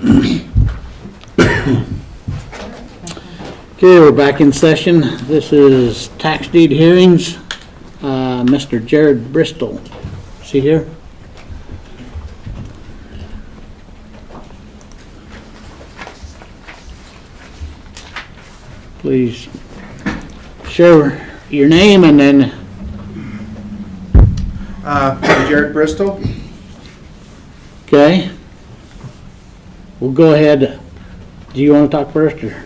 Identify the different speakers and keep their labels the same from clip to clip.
Speaker 1: Okay, we're back in session. This is tax deed hearings. Mr. Jared Bristol, is he here? Please share your name and then.
Speaker 2: I'm Jared Bristol.
Speaker 1: Okay. We'll go ahead. Do you want to talk first, or?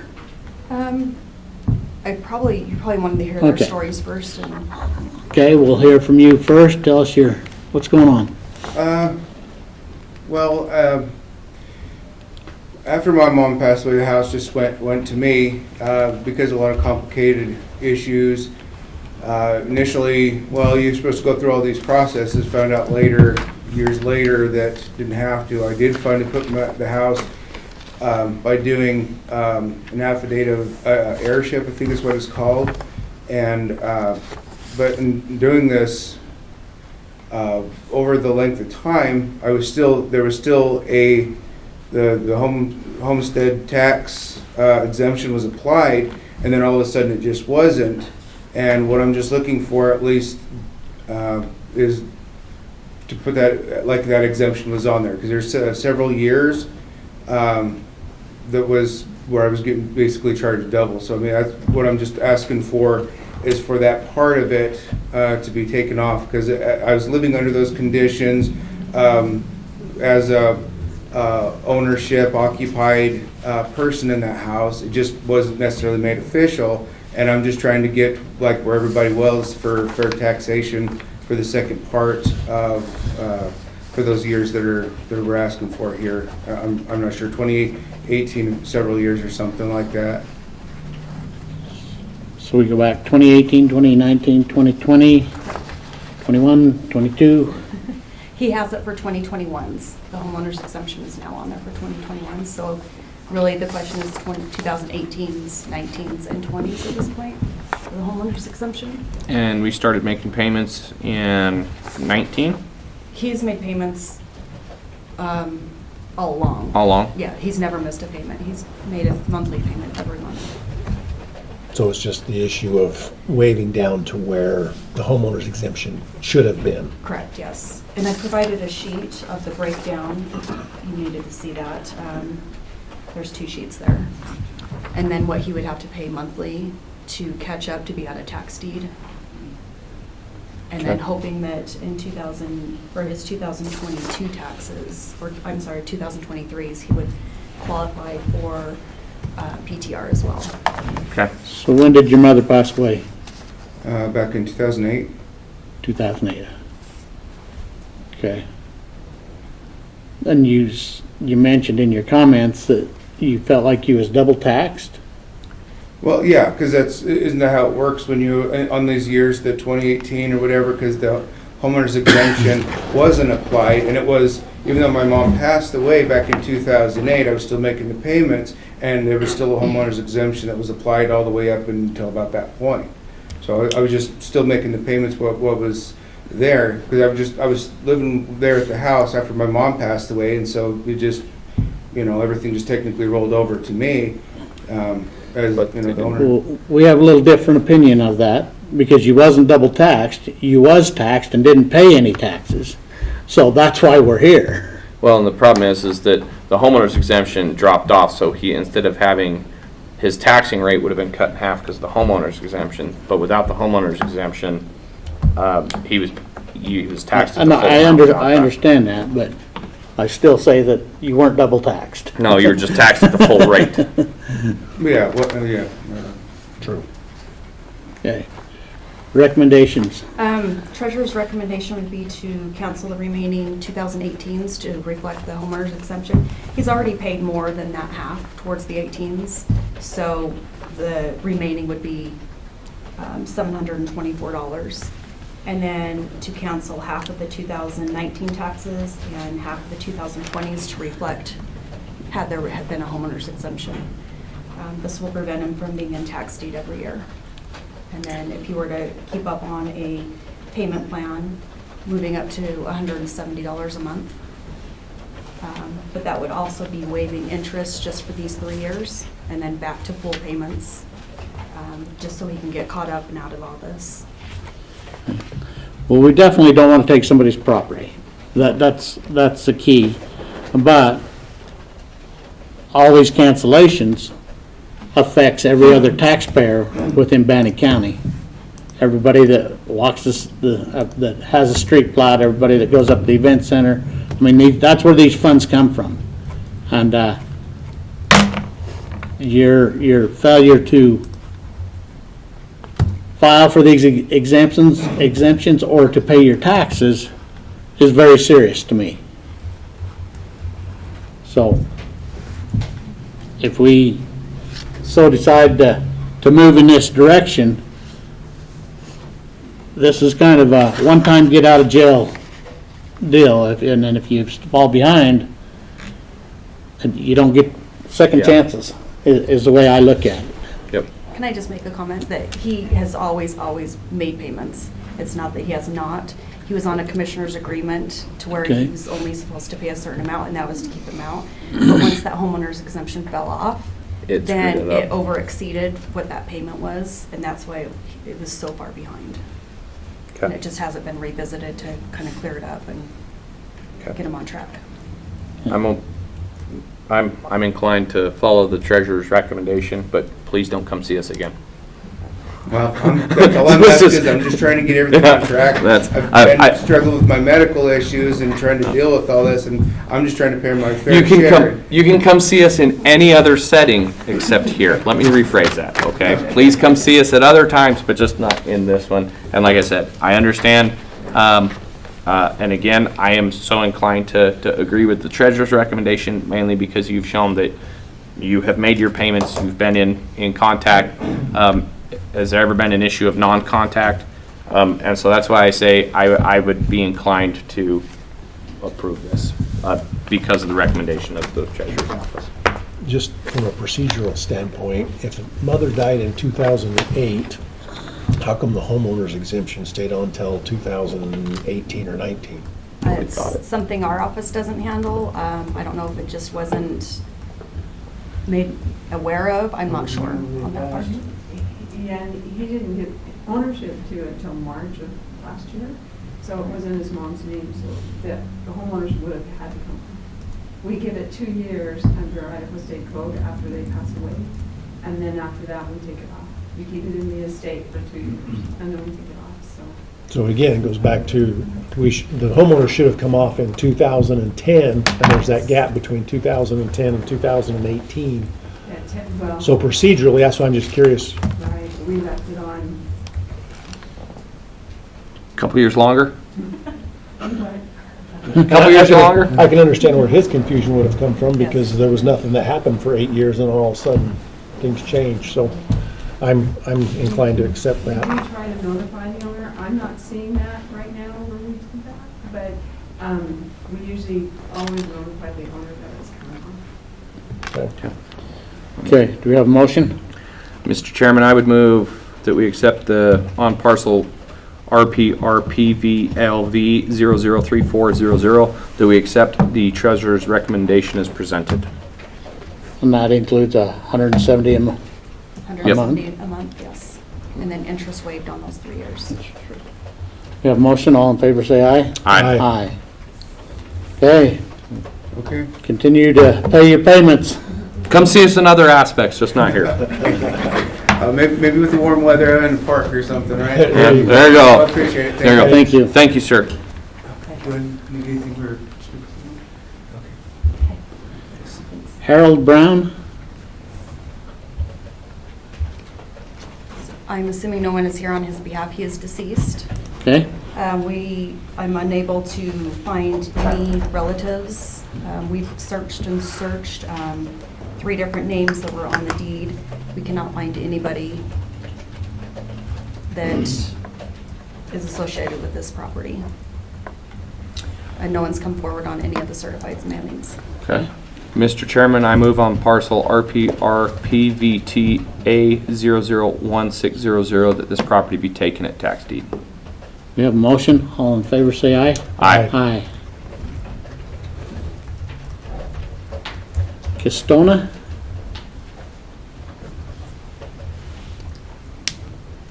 Speaker 3: You probably wanted to hear
Speaker 1: Okay.
Speaker 3: their stories first.
Speaker 1: Okay, we'll hear from you first. Tell us what's going on.
Speaker 2: After my mom passed away, the house just went to me because of a lot of complicated issues. Initially, you're supposed to go through all these processes. Found out later, years later, that didn't have to. I did finally put the house by doing an affidavit of heirship, I think is what it's called. And but in doing this, over the length of time, there was still the homestead tax exemption was applied, and then all of a sudden it just wasn't. And what I'm just looking for, at least, is to put that exemption was on there, because there's several years that was where I was getting basically charged double. So I mean, that's what I'm just asking for, is for that part of it to be taken off, because I was living under those conditions as a ownership occupied person in that house. It just wasn't necessarily made official, and I'm just trying to get like where everybody was for fair taxation for the second part of for those years that we're asking for here. I'm not sure, 2018, several years or something like that.
Speaker 1: So we go back 2018, 2019, 2020, 21, 22.
Speaker 3: He has it for 2021s. The homeowner's exemption is now on there for 2021. So really the question is 2018s, 19s, and 20s at this point for the homeowner's exemption.
Speaker 4: And we started making payments in 19?
Speaker 3: He's made payments all along.
Speaker 4: All along?
Speaker 3: Yeah, he's never missed a payment. He's made a monthly payment every month.
Speaker 5: So it's just the issue of waiving down to where the homeowner's exemption should have been.
Speaker 3: Correct, yes. And I provided a sheet of the breakdown. You needed to see that. There's 2 sheets there. And then what he would have to pay monthly to catch up to be on a tax deed. And then hoping that in for his 2022 taxes, or I'm sorry, 2023s, he would qualify for PTR as well.
Speaker 4: Okay.
Speaker 1: So when did your mother pass away?
Speaker 2: Back in 2008.
Speaker 1: 2008. Okay. And you mentioned in your comments that you felt like you was double taxed.
Speaker 2: Well, yeah, because isn't that how it works when you, on these years, the 2018 or whatever, because the homeowner's exemption wasn't applied, and it was, even though my mom passed away back in 2008, I was still making the payments, and there was still a homeowner's exemption that was applied all the way up until about that point. So I was just still making the payments what was there, because I was living there at the house after my mom passed away, and so it just, everything just technically rolled over to me. As the owner.
Speaker 1: Well, we have a little different opinion of that, because you wasn't double taxed. You was taxed and didn't pay any taxes. So that's why we're here.
Speaker 4: Well, and the problem is that the homeowner's exemption dropped off, so he, instead of having, his taxing rate would have been cut in half because of the homeowner's exemption, but without the homeowner's exemption, he was taxed at the full amount.
Speaker 1: I understand that, but I still say that you weren't double taxed.
Speaker 4: No, you were just taxed at the full rate.
Speaker 2: Yeah.
Speaker 5: True.
Speaker 1: Okay. Recommendations.
Speaker 3: Treasurer's recommendation would be to cancel the remaining 2018s to reflect the homeowner's exemption. He's already paid more than that half towards the 18s, so the remaining would be $724. And then to cancel half of the 2019 taxes and half of the 2020s to reflect had there had been a homeowner's exemption. This will prevent him from being in tax deed every year. And then if you were to keep up on a payment plan, moving up to $170 a month. But that would also be waiving interest just for these 3 years, and then back to full payments, just so he can get caught up and out of all this.
Speaker 1: Well, we definitely don't want to take somebody's property. That's the key. But all these cancellations affects every other taxpayer within Bannock County. Everybody that walks this, that has a street plot, everybody that goes up to the event center. I mean, that's where these funds come from. And your failure to file for these exemptions or to pay your taxes is very serious to me. So if we so decide to move in this direction, this is kind of a one-time get out of jail deal. And then if you fall behind, you don't get second
Speaker 4: Yeah.
Speaker 1: chances, is the way I look at it.
Speaker 4: Yep.
Speaker 3: Can I just make a comment that he has always made payments? It's not that he has not. He was on a commissioner's agreement to where
Speaker 1: Okay.
Speaker 3: he was only supposed to pay a certain amount, and that was to keep him out. But once that homeowner's exemption fell off,
Speaker 4: It
Speaker 3: then
Speaker 4: screwed
Speaker 3: it
Speaker 4: it up.
Speaker 3: over exceeded what that payment was, and that's why it was so far behind. And
Speaker 4: Okay.
Speaker 3: it just hasn't been revisited to kind of clear it up and
Speaker 4: Okay.
Speaker 3: get him on track.
Speaker 4: I'm inclined to follow the treasurer's recommendation, but please don't come see us again.
Speaker 2: Well, that's all I'm
Speaker 4: This
Speaker 2: asking
Speaker 4: is-
Speaker 2: is I'm just trying to get everything on track.
Speaker 4: That's-
Speaker 2: I've
Speaker 4: I-
Speaker 2: been struggling with my medical issues and trying to deal with all this, and I'm just trying to pay my fair
Speaker 4: You can
Speaker 2: share.
Speaker 4: you can come see us in any other setting except here. Let me rephrase that, okay? Please come see us at other times, but just not in this one. And like I said, I understand, and again, I am so inclined to agree with the treasurer's recommendation, mainly because you've shown that you have made your payments, you've been in contact. Has there ever been an issue of non-contact? And so that's why I say I would be inclined to approve this because of the recommendation of the treasurer's office.
Speaker 5: Just from a procedural standpoint, if a mother died in 2008, how come the homeowner's exemption stayed on till 2018 or 19?
Speaker 3: It's
Speaker 4: got it.
Speaker 3: something our office doesn't handle. I don't know if it just wasn't made aware of. I'm not sure on that part.
Speaker 6: Yeah, and he didn't get ownership to it until March of last year, so it was in his mom's name, so that the homeowners would have had to come. We give it 2 years under Idaho State Code after they pass away, and then after that, we take it off. We keep it in the estate for 2 years, and then we take it off, so.
Speaker 5: So again, it goes back to, the homeowner should have come off in 2010, and there's that gap between 2010 and 2018.
Speaker 6: Well,
Speaker 5: So procedurally, that's why I'm just curious.
Speaker 6: right, we left it on,
Speaker 4: Couple years longer?
Speaker 6: but
Speaker 4: Couple years longer?
Speaker 5: I can understand where his confusion would have come from, because
Speaker 3: Yes.
Speaker 5: there was nothing that happened for 8 years, and all of a sudden, things changed. So I'm inclined to accept
Speaker 6: we
Speaker 5: that.
Speaker 6: try to notify the owner. I'm not seeing that right now where we do that, but we usually always notify the owner that it's coming on.
Speaker 5: Okay.
Speaker 1: Okay, do we have a motion?
Speaker 4: Mr. Chairman, I would move that we accept the on parcel RPRPVLV 003400, that we accept the treasurer's recommendation as presented.
Speaker 1: And that includes 170 a month.
Speaker 3: 170 a month, yes. And then interest waived on those 3 years.
Speaker 1: We have a motion, all in favor say aye.
Speaker 5: Aye.
Speaker 1: Aye. Okay,
Speaker 2: Okay.
Speaker 1: continue to pay your payments.
Speaker 4: Come see us in other aspects, just not here.
Speaker 2: Maybe with the warm weather in the park or something, right?
Speaker 5: There you go.
Speaker 4: There you
Speaker 2: I
Speaker 4: go.
Speaker 2: appreciate it.
Speaker 4: There you go.
Speaker 1: Thank you.
Speaker 4: Thank you, sir.
Speaker 2: Do I need anything for?
Speaker 1: Harold Brown?
Speaker 3: I'm assuming no one is here on his behalf. He is deceased.
Speaker 1: Okay,
Speaker 3: I'm unable to find any relatives. We've searched and searched, 3 different names that were on the deed. We cannot find anybody that is associated with this property. And no one's come forward on any of the certified mailings.
Speaker 4: Okay. Mr. Chairman, I move on parcel RPRPVTA001600 that this property be taken at tax deed.
Speaker 1: we have a motion, all in favor say aye.
Speaker 4: Aye.
Speaker 1: Aye. Kistona.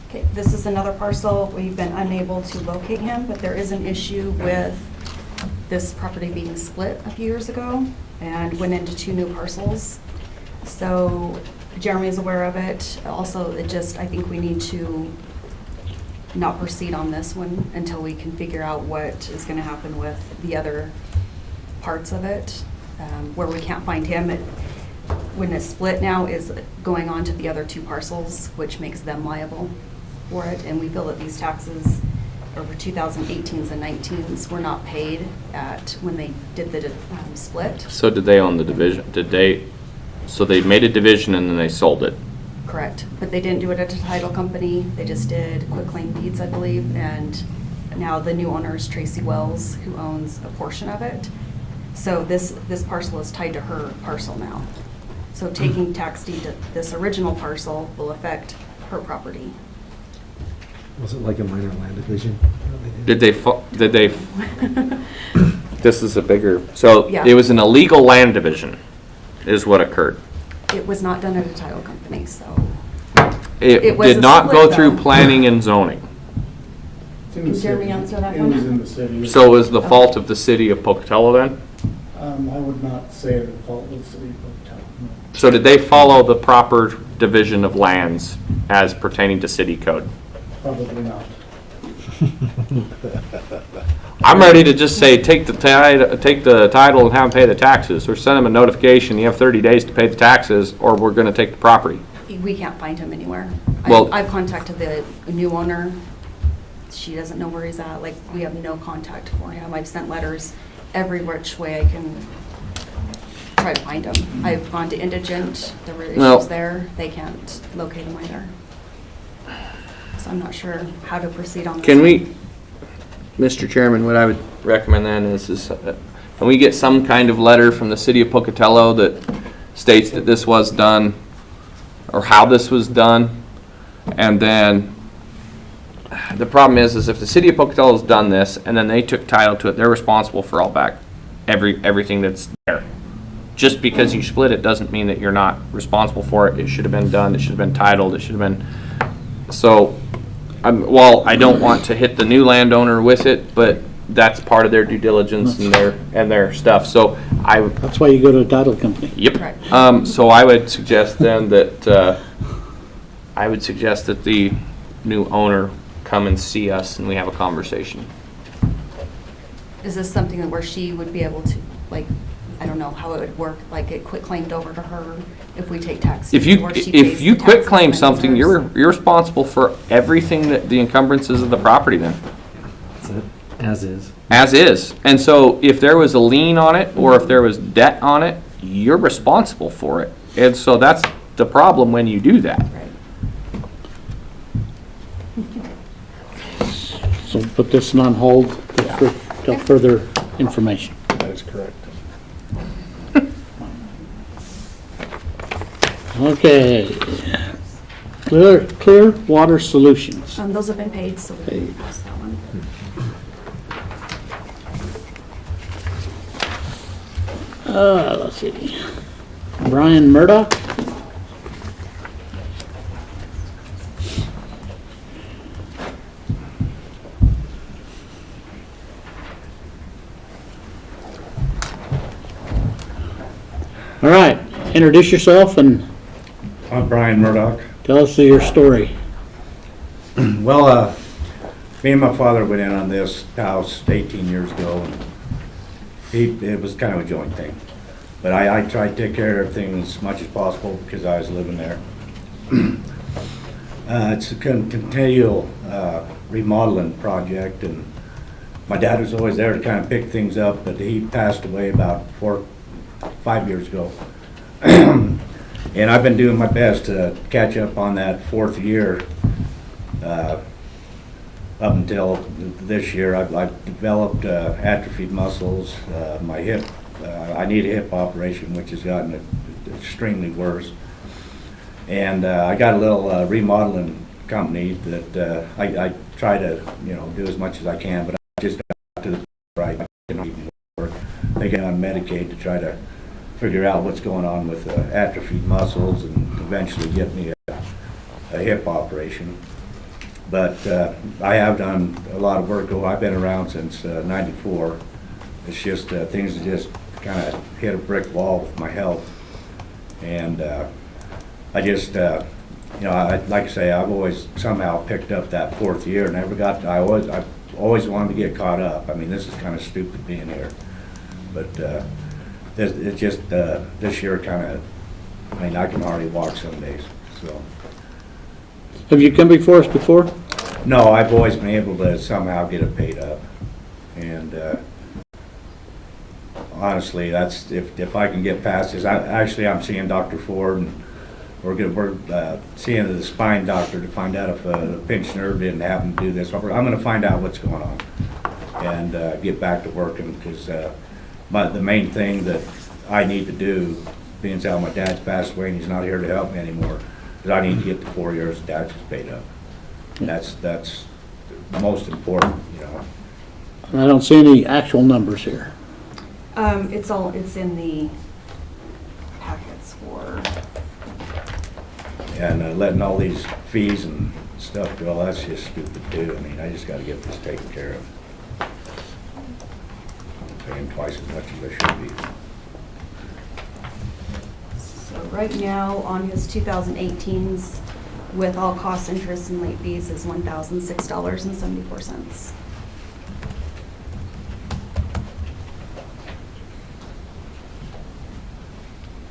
Speaker 3: Okay, this is another parcel. We've been unable to locate him, but there is an issue with this property being split a few years ago and went into 2 new parcels. So Jeremy is aware of it. Also, I think we need to not proceed on this one until we can figure out what is going to happen with the other parts of it, where we can't find him. When it's split now, is going on to the other 2 parcels, which makes them liable for it. And we feel that these taxes over 2018s and 19s were not paid when they did the split.
Speaker 4: So did they own the division? So they made a division and then they sold it?
Speaker 3: Correct. But they didn't do it at a title company. They just did quitclaim deeds, I believe. And now the new owner is Tracy Wells, who owns a portion of it. So this parcel is tied to her parcel now. So taking tax deed to this original parcel will affect her property.
Speaker 7: Was it like a minor land division?
Speaker 4: Did they, this is a bigger, so
Speaker 3: Yeah.
Speaker 4: it was an illegal land division is what occurred.
Speaker 3: It was not done at a title company, so.
Speaker 4: It
Speaker 3: It was
Speaker 4: did
Speaker 3: a
Speaker 4: not go
Speaker 3: split,
Speaker 4: through
Speaker 3: though.
Speaker 4: planning and zoning.
Speaker 3: Can Jeremy answer that
Speaker 8: It was
Speaker 3: one?
Speaker 8: in the city.
Speaker 4: So it was the fault of the city of Pocatello then?
Speaker 8: I would not say the fault was the city of Pocatello. No.
Speaker 4: So did they follow the proper division of lands as pertaining to city code?
Speaker 8: Probably not.
Speaker 4: I'm ready to just say, take the title and have them pay the taxes, or send them a notification, you have 30 days to pay the taxes, or we're gonna take the property.
Speaker 3: We can't find him anywhere.
Speaker 4: Well-
Speaker 3: I've contacted the new owner. She doesn't know where he's at. Like, we have no contact for him. I've sent letters every which way I can try to find him. I've gone to indigent, there were
Speaker 4: No.
Speaker 3: issues there. They can't locate him either. So I'm not sure how to proceed on this.
Speaker 4: Can we, Mr. Chairman, what I would recommend then is can we get some kind of letter from the city of Pocatello that states that this was done, or how this was done? And then, the problem is if the city of Pocatello's done this, and then they took title to it, they're responsible for everything that's there. Just because you split it doesn't mean that you're not responsible for it. It should have been done, it should have been titled, it should have been, so, while I don't want to hit the new landowner with it, but that's part of their due diligence and their stuff, so
Speaker 1: That's why you go to a title company.
Speaker 4: yep.
Speaker 3: Correct.
Speaker 4: So I would suggest then that, the new owner come and see us and we have a conversation.
Speaker 3: Is this something that where she would be able to, like, I don't know how it would work, like it quit claimed over to her if we take tax?
Speaker 4: If you quit claim something, you're responsible for everything that the encumbrances of the property then.
Speaker 7: That's it, as is.
Speaker 4: As is. And so if there was a lien on it, or if there was debt on it, you're responsible for it. And so that's the problem when you do that.
Speaker 3: Right.
Speaker 1: So put this on hold till further information.
Speaker 5: That is correct.
Speaker 1: Okay. Clear Water Solutions.
Speaker 3: Those have been paid, so we can pass that one.
Speaker 1: Let's see. Brian Murdoch. All right, introduce yourself and
Speaker 9: I'm Brian Murdoch.
Speaker 1: tell us your story.
Speaker 9: Well, me and my father went in on this house 18 years ago, and it was kind of a joint thing. But I tried to take care of everything as much as possible because I was living there. It's a continual remodeling project, and my dad was always there to kind of pick things up, but he passed away about 5 years ago. And I've been doing my best to catch up on that 4th year. Up until this year, I've developed atrophied muscles. My hip, I need a hip operation, which has gotten extremely worse. And I got a little remodeling company that I try to, do as much as I can, but I just got to the right. I can even work. They get on Medicaid to try to figure out what's going on with atrophied muscles and eventually get me a hip operation. But I have done a lot of work. I've been around since '94. It's just things that just kind of hit a brick wall with my health. And I just, like I say, I've always somehow picked up that fourth year. I always wanted to get caught up. I mean, this is kind of stupid being here. But it's just, this year kind of, I mean, I can hardly walk some days, so.
Speaker 1: Have you come before us before?
Speaker 9: No, I've always been able to somehow get it paid up. And honestly, that's, if I can get past this, I'm seeing Dr. Ford, and we're seeing the spine doctor to find out if a pinched nerve didn't happen to do this. I'm gonna find out what's going on and get back to working, because but the main thing that I need to do, being as how my dad's passed away and he's not here to help me anymore, is I need to get the 4 years of taxes paid up. That's most important,
Speaker 1: And I don't see any actual numbers here.
Speaker 3: It's in the packets for,
Speaker 9: And letting all these fees and stuff go, that's just stupid too. I mean, I just gotta get this taken care of. I'm paying twice as much as I should be.
Speaker 3: so right now, on his 2018s, with all costs, interest, and late fees, is $1,006.74.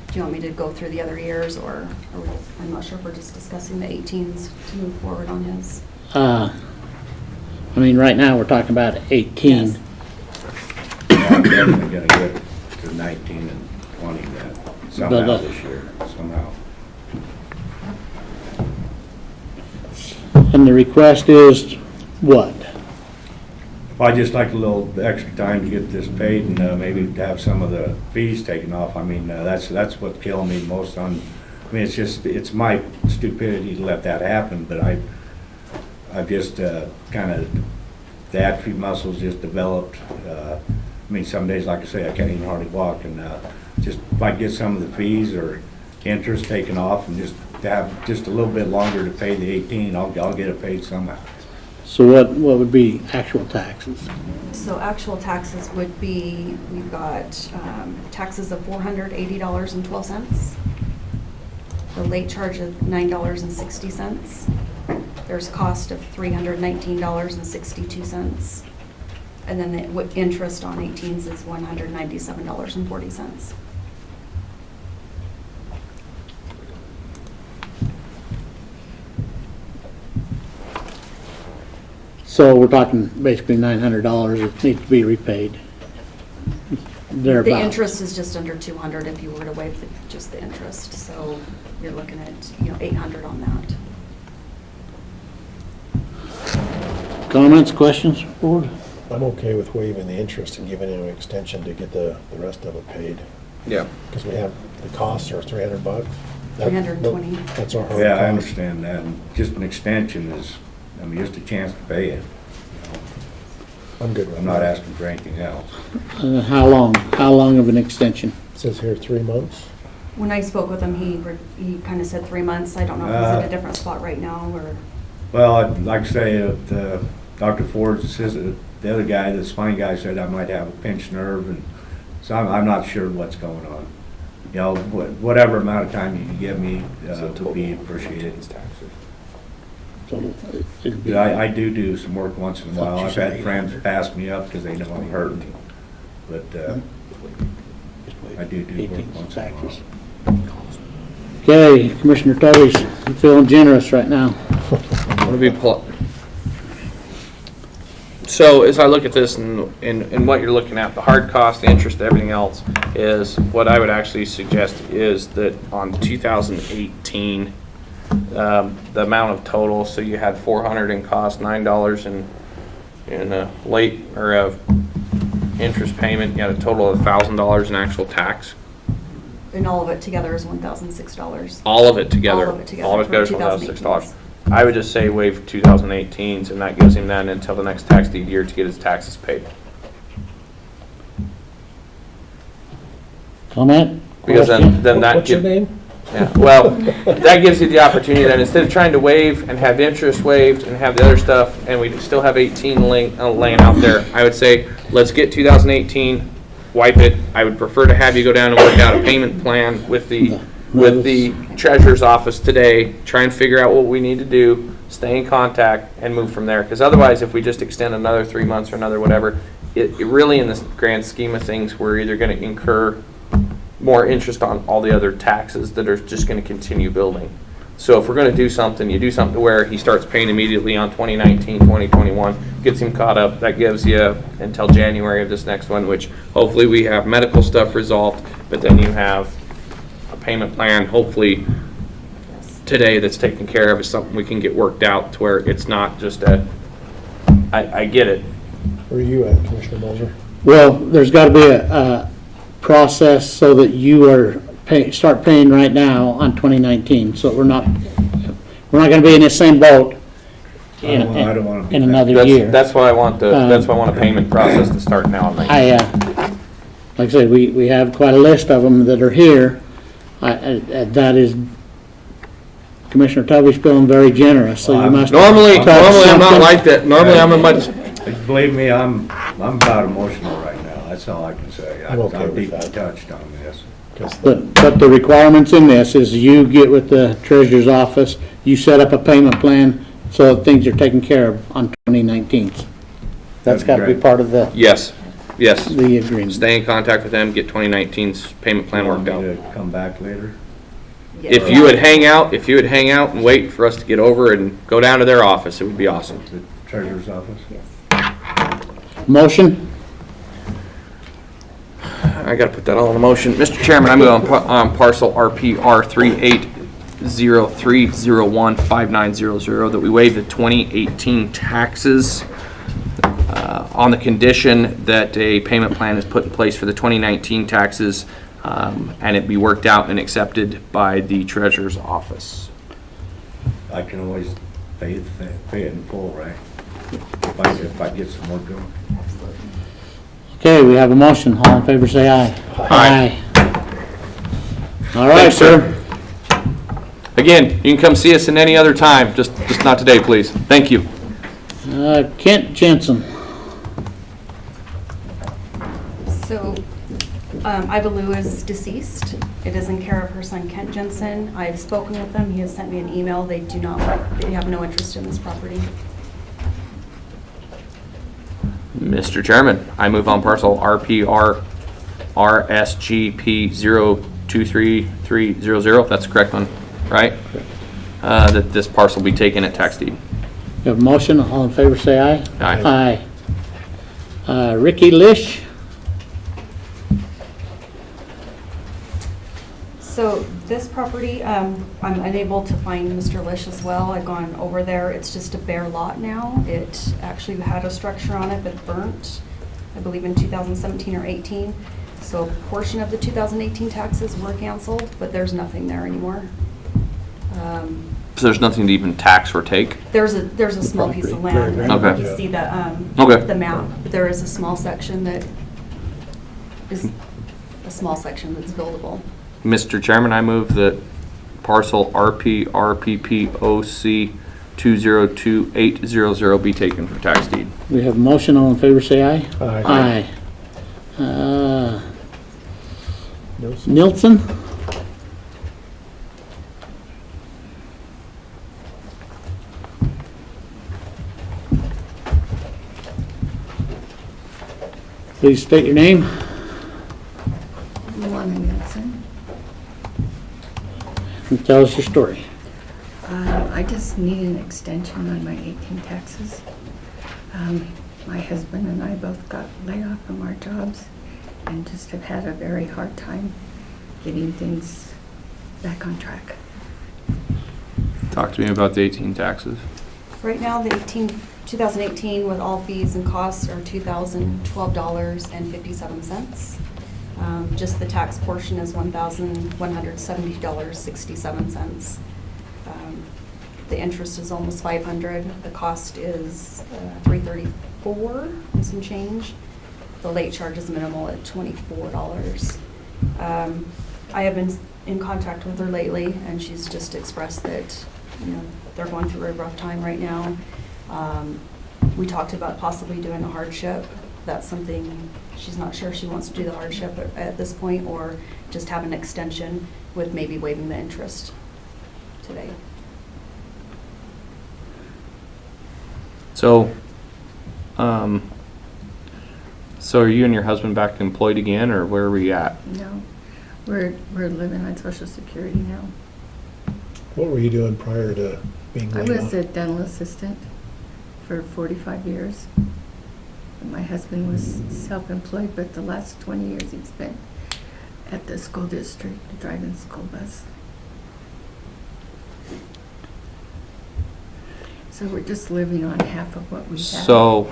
Speaker 3: Do you want me to go through the other years, or I'm not sure if we're just discussing the 18s to move forward on his?
Speaker 1: I mean, right now, we're talking about 18.
Speaker 3: Yes.
Speaker 9: I'm definitely gonna get to 19 and 20 then, somehow
Speaker 1: But,
Speaker 9: this year, somehow.
Speaker 1: And the request is what?
Speaker 9: I'd just like a little extra time to get this paid and maybe to have some of the fees taken off. I mean, that's what's killing me most on, I mean, it's my stupidity to let that happen, but I've just kind of, the atrophy muscles just developed. I mean, some days, like I say, I can't even hardly walk, and just if I get some of the fees or interest taken off and just to have just a little bit longer to pay the 18, I'll get it paid somehow.
Speaker 1: So what would be actual taxes?
Speaker 3: So actual taxes would be, we've got taxes of $480.12. The late charge of $9.60. There's cost of $319.62. And then the interest on 18s is $197.40.
Speaker 1: So we're talking basically $900 that needs to be repaid.
Speaker 3: The interest is just under 200 if you were to waive just the interest. So you're looking at, $800 on that.
Speaker 1: Comments, questions, board?
Speaker 5: I'm okay with waiving the interest and giving him an extension to get the rest of it paid.
Speaker 4: Yeah.
Speaker 5: Because we have, the costs are $300. That-
Speaker 3: 320.
Speaker 5: That's our hard
Speaker 9: Yeah, I
Speaker 5: cost.
Speaker 9: understand that. And just an extension is, I mean, just a chance to pay it.
Speaker 5: I'm good with
Speaker 9: I'm not
Speaker 5: that.
Speaker 9: asking for anything else.
Speaker 1: How long of an extension?
Speaker 5: It says here 3 months.
Speaker 3: When I spoke with him, he kind of said 3 months. I don't know if he's in a different spot right now or.
Speaker 9: Well, I'd like to say that Dr. Ford's assistant, the other guy, the spine guy, said I might have a pinched nerve, and so I'm not sure what's going on. Whatever amount of time you can give me would be appreciated.
Speaker 1: So it'd be-
Speaker 9: I do some work once in a while.
Speaker 1: Thought you
Speaker 9: I've
Speaker 1: said
Speaker 9: had friends pass me up because they know I'm hurting, but I do work
Speaker 1: 18
Speaker 9: once in a
Speaker 1: taxes.
Speaker 9: while.
Speaker 1: Okay, Commissioner Tully's feeling generous right now.
Speaker 4: So as I look at this and what you're looking at, the hard cost, the interest, everything else, is what I would actually suggest is that on 2018, the amount of total, so you had $400 in cost, $9 in late or interest payment, you had a total of $1,000 in actual tax.
Speaker 3: And all of it together is $1,006.
Speaker 4: All of it together.
Speaker 3: All of it together
Speaker 4: All of it together is
Speaker 3: for
Speaker 4: $1,006. I would just say waive 2018s, and that gives him then until the next tax deed year to get his taxes paid.
Speaker 1: Comment?
Speaker 4: Because
Speaker 1: Question?
Speaker 4: then that
Speaker 5: What's your
Speaker 4: gives,
Speaker 5: name?
Speaker 4: yeah, well, that gives you the opportunity that instead of trying to waive and have interest waived and have the other stuff, and we still have 18 laying out there, I would say, let's get 2018, wipe it. I would prefer to have you go down and work out a payment plan with the treasurer's office today, try and figure out what we need to do, stay in contact, and move from there. Because otherwise, if we just extend another 3 months or another whatever, it really, in the grand scheme of things, we're either going to incur more interest on all the other taxes that are just going to continue building. So if we're going to do something, you do something where he starts paying immediately on 2019, 2021, gets him caught up. That gives you until January of this next one, which hopefully we have medical stuff resolved, but then you have a payment plan, hopefully today, that's taken care of, is something we can get worked out to where it's not just I get it.
Speaker 5: Where are you at, Commissioner Moser?
Speaker 1: Well, there's got to be a process so that you are start paying right now on 2019, so we're not going to be in the same boat
Speaker 9: I don't want to be
Speaker 1: in
Speaker 9: that.
Speaker 1: another year.
Speaker 4: That's why I want that's why I want a payment process to start now.
Speaker 1: Like I said, we have quite a list of them that are here. That is, Commissioner Tubby's feeling very generous, so you must.
Speaker 4: Normally
Speaker 1: touch
Speaker 4: I'm not
Speaker 1: something.
Speaker 4: like that. Normally I'm a much.
Speaker 9: Believe me, I'm about emotional right now. That's all I can say.
Speaker 5: I'm okay with
Speaker 9: deeply
Speaker 5: that.
Speaker 9: touched on this.
Speaker 1: But the requirements in this is you get with the treasurer's office, you set up a payment plan so that things are taken care of on 2019. That's got to be
Speaker 9: Great.
Speaker 1: part of
Speaker 4: Yes.
Speaker 1: the agreement.
Speaker 4: Stay in contact with them. Get 2019's payment plan worked out.
Speaker 9: Want me to come back later?
Speaker 4: If you would hang out, and wait for us to get over and go down to their office, it would be awesome.
Speaker 9: The treasurer's office?
Speaker 1: Motion?
Speaker 4: I got to put that all in a motion. Mr. Chairman, I move on parcel RPR 3803015900 that we waive the 2018 taxes on the condition that a payment plan is put in place for the 2019 taxes and it be worked out and accepted by the treasurer's office.
Speaker 9: I can always pay it in full, right? If I get some work done.
Speaker 1: Okay, we have a motion. All in favor, say aye.
Speaker 4: Aye.
Speaker 1: All right,
Speaker 4: Thanks, sir.
Speaker 1: sir.
Speaker 4: Again, you can come see us in any other time, just not today, please. Thank you.
Speaker 1: Kent Jensen.
Speaker 3: So, Iva Lou is deceased. It is in care of her son Kent Jensen. I've spoken with them. He has sent me an email. They have no interest in this property.
Speaker 4: Mr. Chairman, I move on parcel RPR RSGP 023300, that's the correct one, right? That this parcel be taken at tax deed.
Speaker 1: We have a motion. All in favor, say aye.
Speaker 4: Aye.
Speaker 1: Aye. Ricky Lish.
Speaker 3: So this property, I'm unable to find Mr. Lish as well. I've gone over there. It's just a bare lot now. It actually had a structure on it but burnt, I believe in 2017 or 18. So a portion of the 2018 taxes were canceled, but there's nothing there anymore.
Speaker 4: So there's nothing to even tax or take?
Speaker 3: There's a small piece of land.
Speaker 5: Very
Speaker 4: Okay.
Speaker 3: You see
Speaker 4: Okay.
Speaker 3: the map. There is a small section that is a small section that's buildable.
Speaker 4: Mr. Chairman, I move that parcel RPPOC 202800 be taken for tax deed.
Speaker 1: We have a motion. All in favor, say aye.
Speaker 5: Aye.
Speaker 1: Aye.
Speaker 5: Nilsson?
Speaker 1: Nilsson. Please state your name.
Speaker 10: Luana Nielsen.
Speaker 1: And tell us your story.
Speaker 10: I just need an extension on my 18 taxes. My husband and I both got laid off from our jobs and just have had a very hard time getting things back on track.
Speaker 4: Talk to me about the 18 taxes.
Speaker 3: Right now, the 2018 with all fees and costs are $2,012.57. Just the tax portion is $1,170.67. The interest is almost $500. The cost is $334 and some change. The late charge is minimal at $24. I have been in contact with her lately, and she's just expressed that, they're going through a rough time right now. We talked about possibly doing a hardship. That's something, she's not sure she wants to do the hardship at this point, or just have an extension with maybe waiving the interest today.
Speaker 4: So, so are you and your husband back employed again, or where are we at?
Speaker 10: No, we're living on Social Security now.
Speaker 5: What were you doing prior to being
Speaker 10: I
Speaker 5: laid
Speaker 10: was
Speaker 5: off?
Speaker 10: a dental assistant for 45 years. And my husband was self-employed, but the last 20 years he's been at the school district driving school bus. So we're just living on half of what we have.
Speaker 4: So,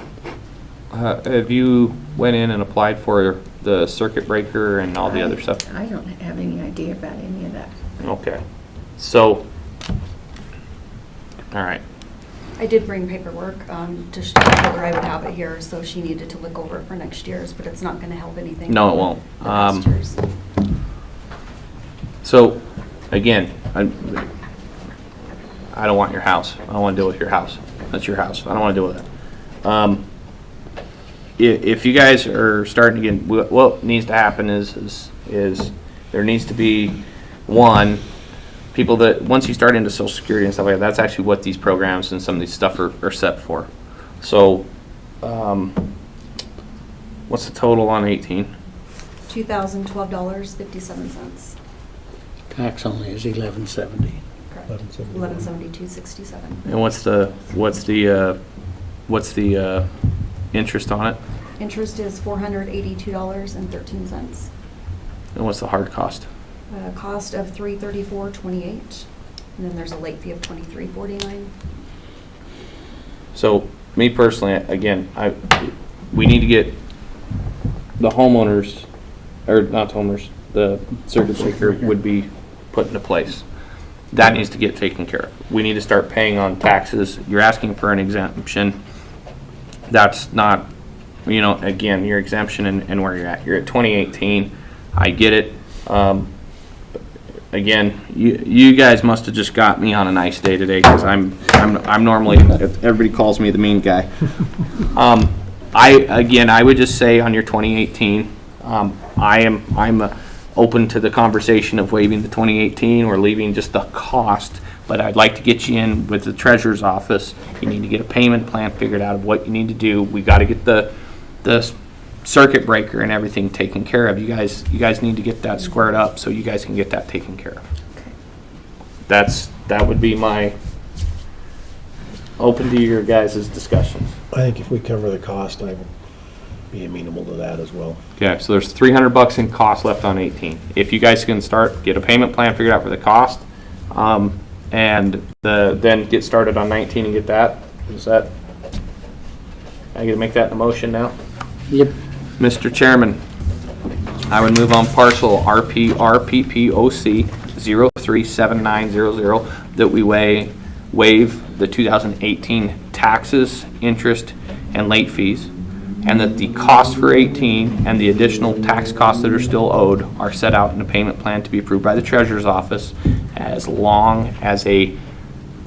Speaker 4: have you went in and applied for the circuit breaker and all the other stuff?
Speaker 10: I don't have any idea about any of that.
Speaker 4: Okay. So, all right.
Speaker 3: I did bring paperwork, to show her I would have it here, so she needed to look over it for next year's, but it's not gonna help anything.
Speaker 4: No, it
Speaker 3: with
Speaker 4: won't.
Speaker 3: the past year's.
Speaker 4: So, again, I don't want your house. I don't want to deal with your house. That's your house. I don't want to deal with it. If you guys are starting to get, what needs to happen is there needs to be, one, people that, once you start into Social Security and stuff like that, that's actually what these programs and some of these stuff are set for. So, what's the total on 18?
Speaker 3: $2,012.57.
Speaker 1: Tax only is $11.70.
Speaker 3: Correct.
Speaker 5: $11.71.
Speaker 3: $11.7267.
Speaker 4: And what's the interest on it?
Speaker 3: Interest is $482.13.
Speaker 4: And what's the hard cost?
Speaker 3: Cost of $334.28, and then there's a late fee of $23.49.
Speaker 4: So, me personally, again, we need to get the homeowners, or not the homeowners, the circuit breaker would be put into place. That needs to get taken care of. We need to start paying on taxes. You're asking for an exemption. That's not, again, your exemption and where you're at. You're at 2018. I get it. Again, you guys must have just got me on a nice day today, because I'm normally, everybody calls me the mean guy. I would just say on your 2018, I'm open to the conversation of waiving the 2018 or leaving just the cost, but I'd like to get you in with the treasurer's office. You need to get a payment plan figured out of what you need to do. We got to get the circuit breaker and everything taken care of. You guys need to get that squared up so you guys can get that taken care of. That would be my open to your guys' discussions.
Speaker 5: I think if we cover the cost, I would be amenable to that as well.
Speaker 4: Okay, so there's $300 in cost left on 18. If you guys can get a payment plan figured out for the cost, and then get started on 19 and get that, I get to make that in a motion now?
Speaker 1: Yep.
Speaker 4: Mr. Chairman, I would move on parcel RPPOC 037900 that we waive the 2018 taxes, interest, and late fees, and that the cost for 18 and the additional tax costs that are still owed are set out in a payment plan to be approved by the treasurer's office, as long as a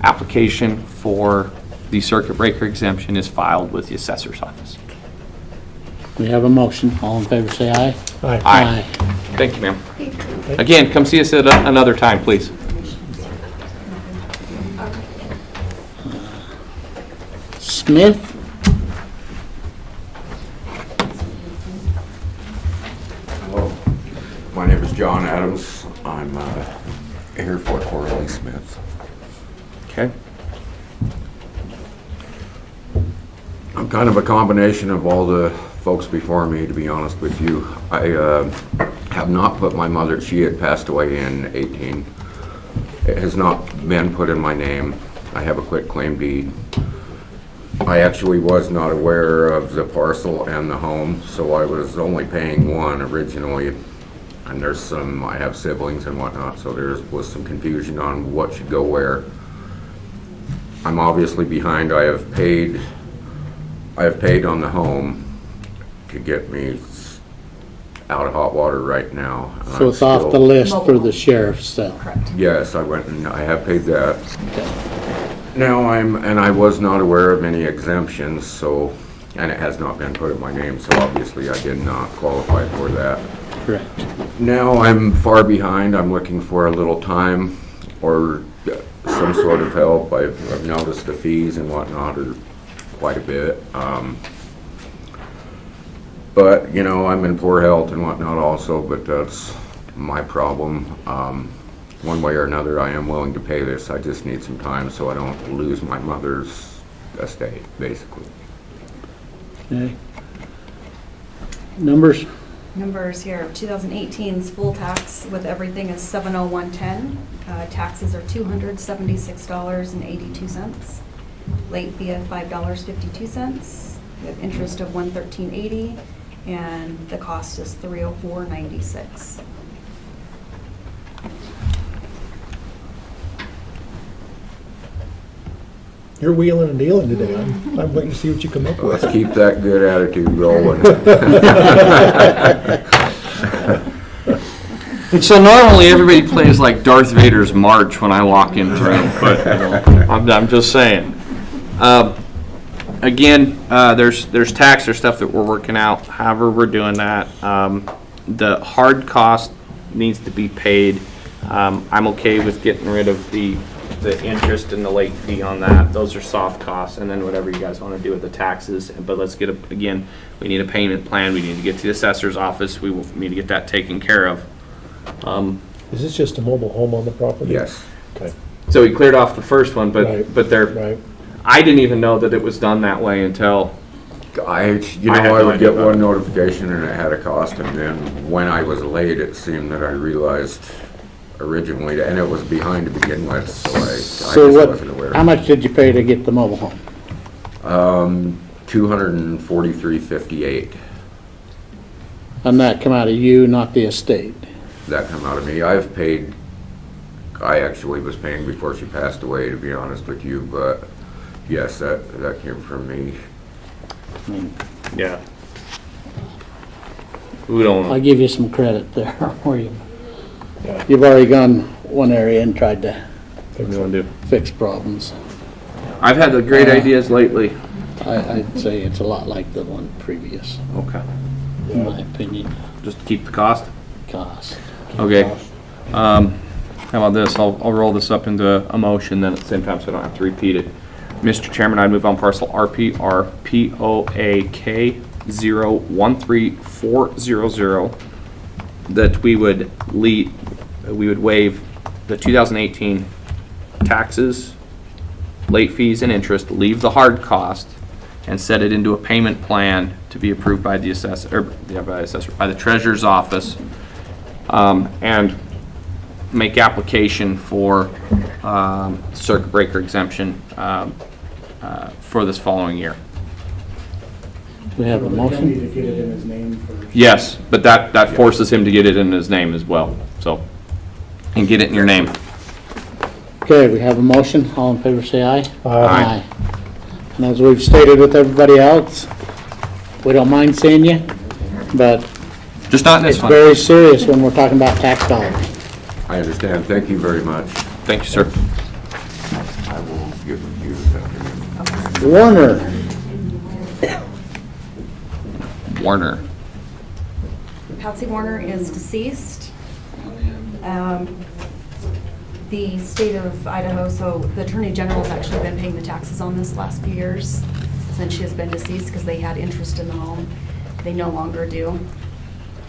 Speaker 4: application for the circuit breaker exemption is filed with the assessor's office.
Speaker 1: We have a motion. All in favor, say aye.
Speaker 5: Aye.
Speaker 4: Aye. Thank you, ma'am. Again, come see us at another time, please.
Speaker 1: Smith?
Speaker 11: Hello, my name is John Adams. I'm here for Corley Smith.
Speaker 4: Okay.
Speaker 11: I'm kind of a combination of all the folks before me, to be honest with you. I have not put my mother, she had passed away in 18. It has not been put in my name. I have a quitclaim deed. I actually was not aware of the parcel and the home, so I was only paying one originally. And there's some, I have siblings and whatnot, so there was some confusion on what should go where. I'm obviously behind. I have paid on the home to get me out of hot water right now. and
Speaker 1: So
Speaker 11: I'm
Speaker 1: it's off
Speaker 11: still-
Speaker 1: the list for
Speaker 3: Mobile
Speaker 1: the
Speaker 3: home.
Speaker 1: sheriff's stuff.
Speaker 3: Correct.
Speaker 11: Yes, I went and I have paid that.
Speaker 1: Okay.
Speaker 11: Now and I was not aware of any exemptions, so, and it has not been put in my name, so obviously I did not qualify for that.
Speaker 1: Correct.
Speaker 11: Now I'm far behind. I'm looking for a little time or some sort of help. I've noticed the fees and whatnot are quite a bit. But, you know, I'm in poor health and whatnot also, but that's my problem. One way or another, I am willing to pay this. I just need some time so I don't lose my mother's estate, basically.
Speaker 1: Okay. Numbers?
Speaker 3: Numbers here, 2018's full tax with everything is 70110. Taxes are $276.82. Late fee of $5.52. We have interest of $113.80, and the cost is $304.96.
Speaker 5: You're wheeling and dealing today. I'm waiting to see what you come up with.
Speaker 11: Let's keep that good attitude rolling.
Speaker 4: So normally everybody plays like Darth Vader's march when I walk in through, but I'm just saying. Again, there's tax or stuff that we're working out. However, we're doing that. The hard cost needs to be paid. I'm okay with getting rid of the interest and the late fee on that. Those are soft costs, and then whatever you guys want to do with the taxes. But let's get again, we need a payment plan. We need to get to the assessor's office. We will need to get that taken care of.
Speaker 5: Is this just a mobile home on the property?
Speaker 11: Yes.
Speaker 5: Okay,
Speaker 4: So we cleared off the first one, but
Speaker 5: Right.
Speaker 4: they're.
Speaker 5: right.
Speaker 4: I didn't even know that it was done that way until.
Speaker 11: I
Speaker 4: had
Speaker 11: would
Speaker 4: no idea
Speaker 11: get
Speaker 4: about
Speaker 11: one
Speaker 4: it.
Speaker 11: notification and it had a cost, and then when I was late, it seemed that I realized originally, and it was behind to begin with, so I
Speaker 1: So
Speaker 11: just
Speaker 1: what,
Speaker 11: wasn't aware.
Speaker 1: how much did you pay to get the mobile home?
Speaker 11: $243.58.
Speaker 1: And that come out of you, not the estate?
Speaker 11: That come out of me. I actually was paying before she passed away, to be honest with you, but yes, that came from me.
Speaker 1: I mean,
Speaker 4: Yeah. We don't.
Speaker 1: I'll give you some credit there, where
Speaker 5: Yeah.
Speaker 1: you've already gone one area and tried to
Speaker 4: What do you want to do?
Speaker 1: fix problems.
Speaker 4: I've had the great ideas lately.
Speaker 1: I'd say it's a lot like the one previous,
Speaker 4: Okay.
Speaker 1: in my opinion,
Speaker 4: Just keep the cost.
Speaker 1: cost.
Speaker 4: Okay. How about this? I'll roll this up into a motion then at the same time so I don't have to repeat it. Mr. Chairman, I'd move on parcel RPRPOAK 013400 that we would waive the 2018 taxes, late fees and interest, leave the hard cost, and set it into a payment plan to be approved by the by the treasurer's office, and make application for circuit breaker exemption for this following year.
Speaker 1: Do we have a
Speaker 8: They need
Speaker 1: motion?
Speaker 8: to get it in his name first.
Speaker 4: Yes, but that forces him to get it in his name as well, so, and get it in your name.
Speaker 1: Okay, we have a motion. All in favor, say aye.
Speaker 4: Aye.
Speaker 1: And as we've stated with everybody else, we don't mind seeing you, but
Speaker 4: Just not in this
Speaker 1: it's
Speaker 4: one.
Speaker 1: very serious when we're talking about tax dollars.
Speaker 11: I understand. Thank you very much.
Speaker 4: Thank you, sir.
Speaker 11: I will give you this afternoon.
Speaker 1: Warner,
Speaker 4: Warner.
Speaker 3: Patsy Warner is deceased. The state of Idaho, so the Attorney General's actually been paying the taxes on this the last few years since she has been deceased because they had interest in the home. They no longer do.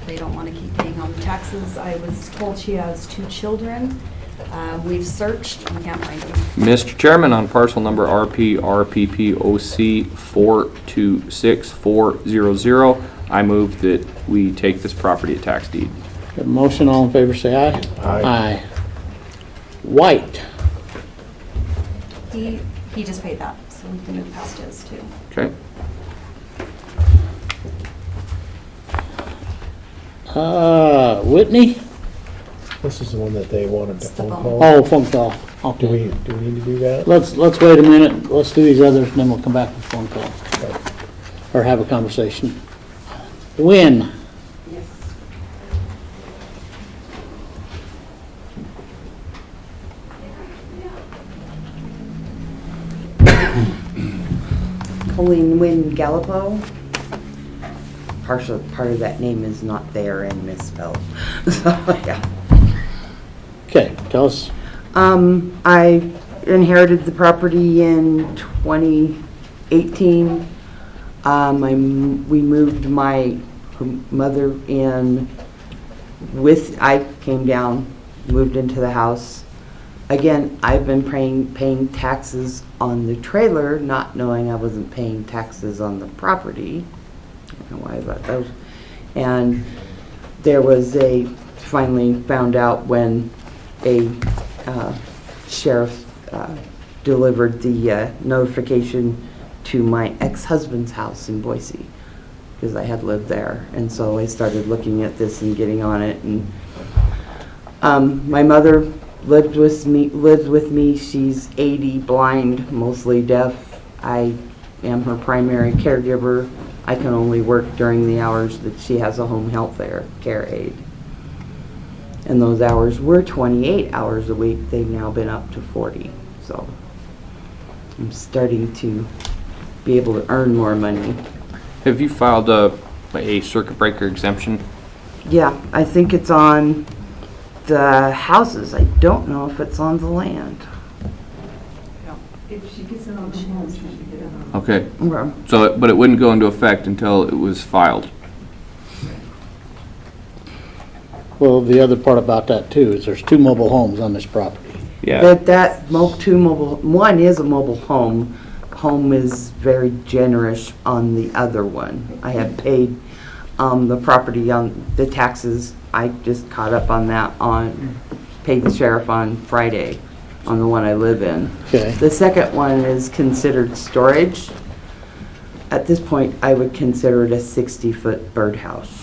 Speaker 3: They don't want to keep paying on the taxes. I was told she has 2 children. We've searched and can't find them.
Speaker 4: Mr. Chairman, on parcel number RPRPPOC 426400, I move that we take this property at tax deed.
Speaker 1: a motion. All in favor, say aye.
Speaker 5: Aye.
Speaker 1: White,
Speaker 3: He just paid that, so we can move past his too.
Speaker 4: Okay.
Speaker 1: Whitney?
Speaker 5: This is the one that they wanted to
Speaker 3: It's the
Speaker 5: phone
Speaker 3: phone.
Speaker 5: call.
Speaker 1: Oh, phone call.
Speaker 5: Do
Speaker 1: Okay.
Speaker 5: we need to do that?
Speaker 1: Let's wait a minute. Let's do these others, and then we'll come back with phone call. Or have a conversation. Win,
Speaker 12: Colleen Wynn Gallipo. Part of that name is not there and misspelled. So, yeah.
Speaker 1: Okay, tell us.
Speaker 12: I inherited the property in 2018. We moved my mother in I came down, moved into the house. Again, I've been paying taxes on the trailer, not knowing I wasn't paying taxes on the property. I don't know why I thought that was. And there was finally found out when a sheriff delivered the notification to my ex-husband's house in Boise, because I had lived there. And so I started looking at this and getting on it. And my mother lived with me. She's 80, blind, mostly deaf. I am her primary caregiver. I can only work during the hours that she has a home health care aide. And those hours were 28 hours a week. They've now been up to 40. So I'm starting to be able to earn more money.
Speaker 4: Have you filed a circuit breaker exemption?
Speaker 12: Yeah, I think it's on the houses. I don't know if it's on the land.
Speaker 6: If she gets it on the home, she should get it on.
Speaker 4: Okay.
Speaker 12: Okay.
Speaker 4: So, but it wouldn't go into effect until it was filed.
Speaker 1: Well, the other part about that too is there's 2 mobile homes on this property.
Speaker 4: Yeah.
Speaker 12: One is a mobile home. Home is very generous on the other one. I have paid the property on the taxes. I just caught up on that paid the sheriff on Friday on the one I live in.
Speaker 1: Okay.
Speaker 12: The second one is considered storage. At this point, I would consider it a 60-foot birdhouse.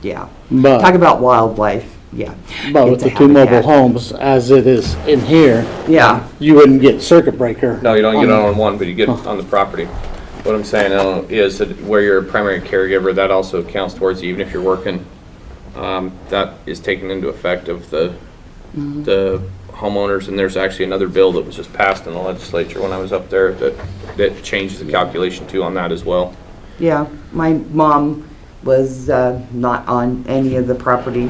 Speaker 12: Yeah.
Speaker 1: But,
Speaker 12: Talk about wildlife, yeah.
Speaker 1: but with the
Speaker 12: It's a
Speaker 1: 2 mobile
Speaker 12: habitat.
Speaker 1: homes, as it is in here,
Speaker 12: Yeah,
Speaker 1: you wouldn't get circuit breaker.
Speaker 4: No, you don't get it on one, but you get it on the property. What I'm saying is that where you're a primary caregiver, that also counts towards, even if you're working, that is taken into effect of the homeowners. And there's actually another bill that was just passed in the legislature when I was up there that changes the calculation too on that as well.
Speaker 12: yeah. My mom was not on any of the property.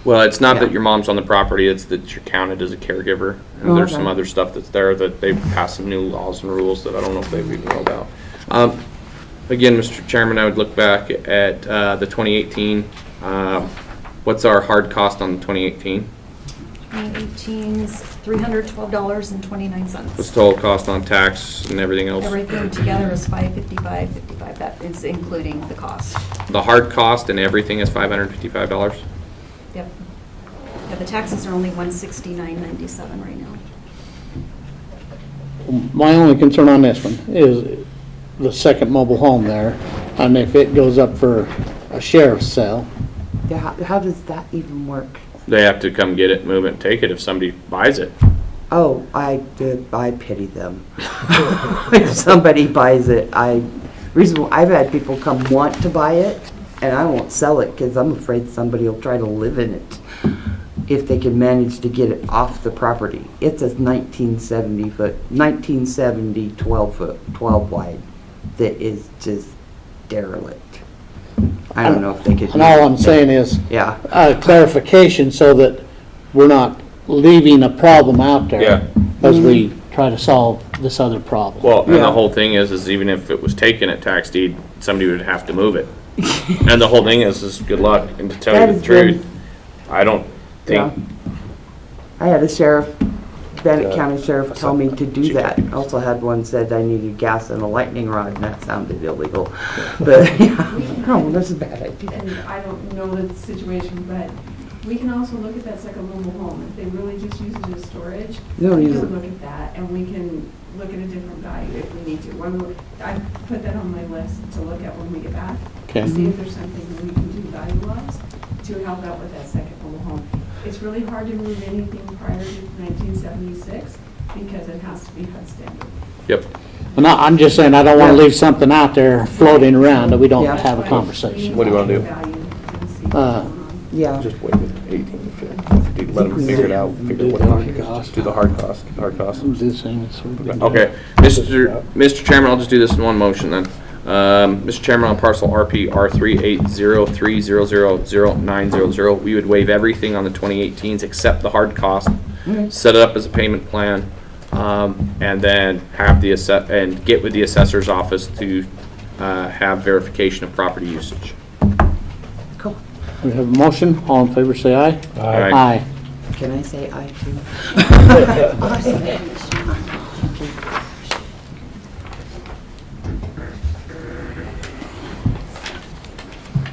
Speaker 4: Well, it's not that
Speaker 12: Yeah.
Speaker 4: your mom's on the property, it's that you're counted as a caregiver. And
Speaker 12: Oh,
Speaker 4: there's
Speaker 12: okay.
Speaker 4: some other stuff that's there that they've passed some new laws and rules that I don't know if they've even rolled out. Again, Mr. Chairman, I would look back at the 2018. What's our hard cost on the 2018?
Speaker 3: 2018's $312.29.
Speaker 4: What's the total cost on tax and everything else?
Speaker 3: Everything together is $555.55. That is including the cost.
Speaker 4: The hard cost and everything is $555?
Speaker 3: Yep. Yeah, the taxes are only $169.97 right now.
Speaker 1: My only concern on this one is the second mobile home there, and if it goes up for a sheriff's sale,
Speaker 12: how does that even work?
Speaker 4: They have to come get it, move it, and take it if somebody buys it.
Speaker 12: Oh, I pity them. If somebody buys it, I've had people come want to buy it, and I won't sell it because I'm afraid somebody will try to live in it if they can manage to get it off the property. It's a 1970 12 wide that is just derelict. I don't know if they could.
Speaker 1: and all I'm saying is,
Speaker 12: Yeah.
Speaker 1: clarification so that we're not leaving a problem out there
Speaker 4: Yeah.
Speaker 1: as we try to solve this other problem.
Speaker 4: Well, and
Speaker 12: Yeah.
Speaker 4: the whole thing is even if it was taken at tax deed, somebody would have to move it. And the whole thing is good luck. And to tell
Speaker 12: That
Speaker 4: you the
Speaker 12: has been-
Speaker 4: truth, I don't
Speaker 12: Yeah.
Speaker 4: think,
Speaker 12: I had a sheriff, Bannock County Sheriff, tell me to do that. I also had one said I needed gas and a lightning rod, and that sounded illegal. But, yeah, oh, that's a bad idea.
Speaker 6: And I don't know the situation, but we can also look at that second mobile home. If they really just use it as storage,
Speaker 12: You don't
Speaker 6: we
Speaker 12: use
Speaker 6: can
Speaker 12: it.
Speaker 6: look at that, and we can look at a different value if we need to. I put that on my list to look at when we get back.
Speaker 1: Okay.
Speaker 6: See if there's something that we can do value-wise to help out with that second mobile home. It's really hard to move anything prior to 1976 because it has to be HUD standard.
Speaker 4: yep.
Speaker 1: And I'm just saying, I don't want to
Speaker 12: Yeah.
Speaker 1: leave something out there floating around that we don't
Speaker 12: Yeah.
Speaker 1: have a
Speaker 6: That's why
Speaker 1: conversation.
Speaker 4: What do you wanna do?
Speaker 6: value and see what's
Speaker 1: Uh,
Speaker 6: going on.
Speaker 12: Yeah.
Speaker 4: Just wait. 18, let them figure it out, figure what do the hard cost,
Speaker 1: Do the same as we've been doing.
Speaker 4: Okay, Mr. Chairman, I'll just do this in one motion then. Mr. Chairman, on parcel RP R3803000900, we would waive everything on the 2018s except the hard cost, set it up as a payment plan, and then have and get with the assessor's office to have verification of property usage.
Speaker 12: Cool.
Speaker 1: We have a motion. All in favor, say aye.
Speaker 4: Aye.
Speaker 1: Aye.
Speaker 12: Can I say aye too?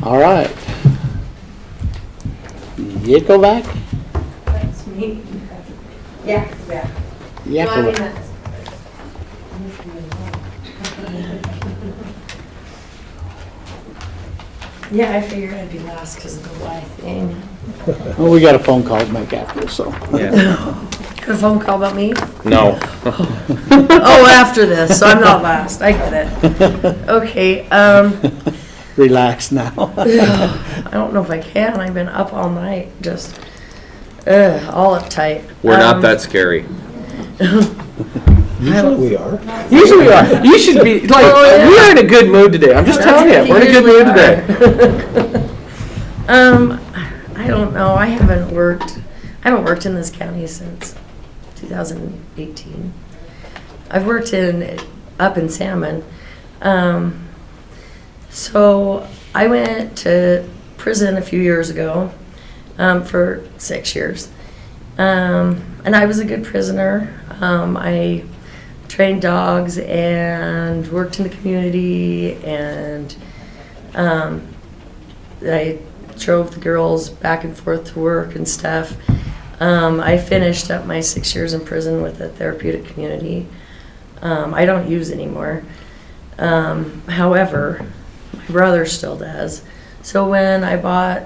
Speaker 1: All right. Yickleback?
Speaker 13: That's me. Yeah, yeah.
Speaker 1: Yickleback.
Speaker 13: Yeah, I figured I'd be last because of the Y thing.
Speaker 1: Well, we got a phone call to make after this, so.
Speaker 4: Yeah.
Speaker 13: Got a phone call about me?
Speaker 4: No.
Speaker 13: Oh, after this, so I'm not last. I get it. Okay,
Speaker 1: Relax now.
Speaker 13: I don't know if I can. I've been up all night, just, all uptight.
Speaker 4: We're not that scary.
Speaker 5: Usually we are.
Speaker 4: Usually we are. You should be, like, we're in a good mood today. I'm just telling you, we're in a good mood today.
Speaker 13: I don't know. I haven't worked in this county since 2018. I've worked up in Salmon. So I went to prison a few years ago for 6 years. And I was a good prisoner. I trained dogs and worked in the community, and I drove the girls back and forth to work and stuff. I finished up my 6 years in prison with a therapeutic community. I don't use anymore. However, my brother still does. So when I bought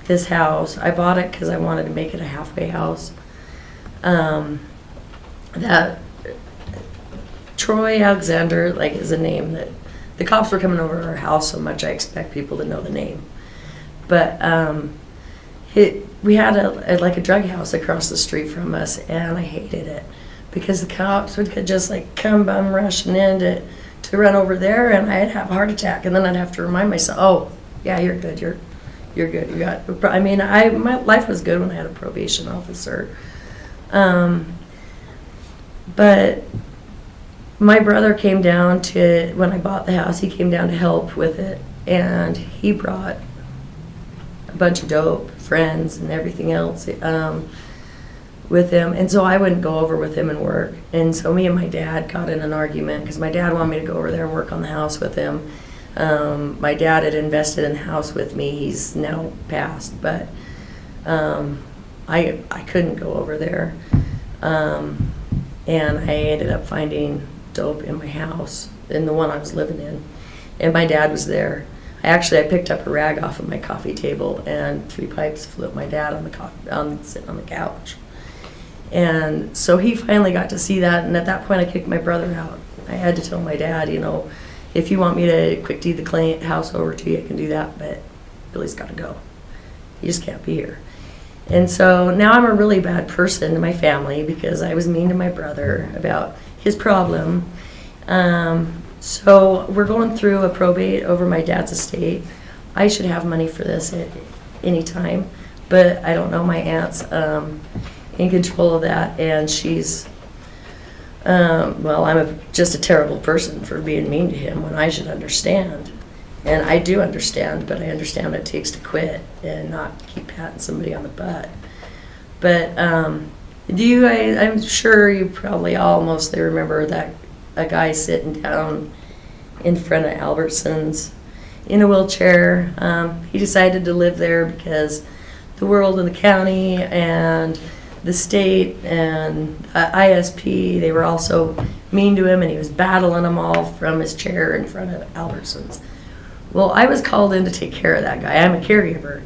Speaker 13: this house, I bought it because I wanted to make it a halfway house. That Troy Alexander, like, is a name that the cops were coming over to our house so much I expect people to know the name. But we had a drug house across the street from us, and I hated it because the cops would just like come bum rushing in to run over there, and I'd have a heart attack, and then I'd have to remind myself, oh yeah, you're good, you're good. You got. I mean, my life was good when I had a probation officer. But my brother came down when I bought the house, he came down to help with it, and he brought a bunch of dope, friends, and everything else with him. And so I wouldn't go over with him and work. And so me and my dad got in an argument because my dad wanted me to go over there and work on the house with him. My dad had invested in the house with me. He's now passed, but I couldn't go over there. And I ended up finding dope in my house, in the one I was living in. And my dad was there. I picked up a rag off of my coffee table, and 3 pipes flew at my dad sitting on the couch. And so he finally got to see that, and at that point I kicked my brother out. I had to tell my dad, if you want me to quick deed the house over to you, I can do that, but Billy's got to go. He just can't be here. And so now I'm a really bad person to my family because I was mean to my brother about his problem. So we're going through a probate over my dad's estate. I should have money for this at any time, but I don't know. My aunt's in control of that, and she's, I'm just a terrible person for being mean to him when I should understand. And I do understand, but I understand what it takes to quit and not keep patting somebody on the butt. But I'm sure you probably all mostly remember that a guy sitting down in front of Albertsons in a wheelchair. He decided to live there because the world and the county and the state and ISP, they were also mean to him, and he was battling them all from his chair in front of Albertsons. Well, I was called in to take care of that guy. I'm a caregiver.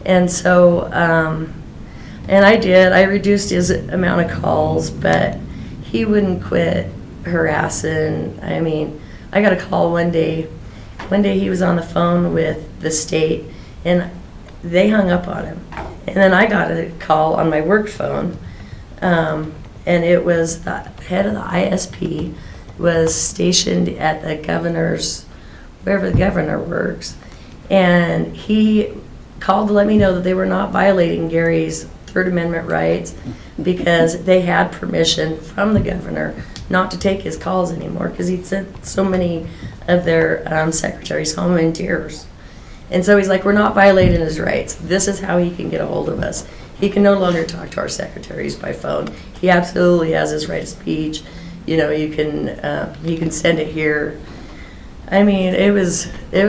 Speaker 13: And so, and I did. I reduced his amount of calls, but he wouldn't quit harassing. I mean, I got a call one day. One day he was on the phone with the state, and they hung up on him. And then I got a call on my work phone, and it was the head of the ISP was stationed at the governor's, wherever the governor works, and he called to let me know that they were not violating Gary's Third Amendment rights because they had permission from the governor not to take his calls anymore because he'd sent so many of their secretaries home in tears. And so he's like, we're not violating his rights. This is how he can get a hold of us. He can no longer talk to our secretaries by phone. He absolutely has his right of speech. You know, he can send it here. I mean, it was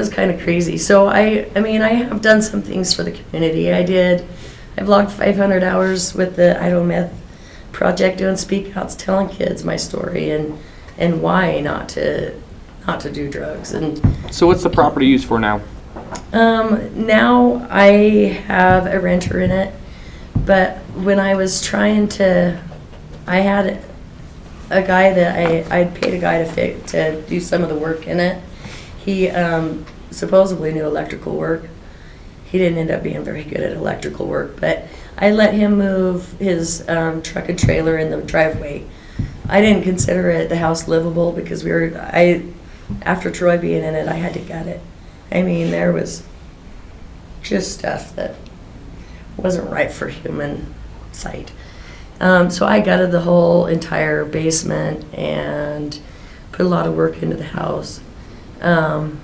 Speaker 13: kind of crazy. So I have done some things for the community. I've logged 500 hours with the I Don't Meth project doing speak outs, telling kids my story and why not to do drugs. And
Speaker 4: So what's the property used for now?
Speaker 13: now I have a renter in it, but when I was trying to, I had a guy that I'd paid a guy to do some of the work in it. He supposedly knew electrical work. He didn't end up being very good at electrical work, but I let him move his truck and trailer in the driveway. I didn't consider the house livable because after Troy being in it, I had to gut it. I mean, there was just stuff that wasn't right for human sight. So I gutted the whole entire basement and put a lot of work into the house. And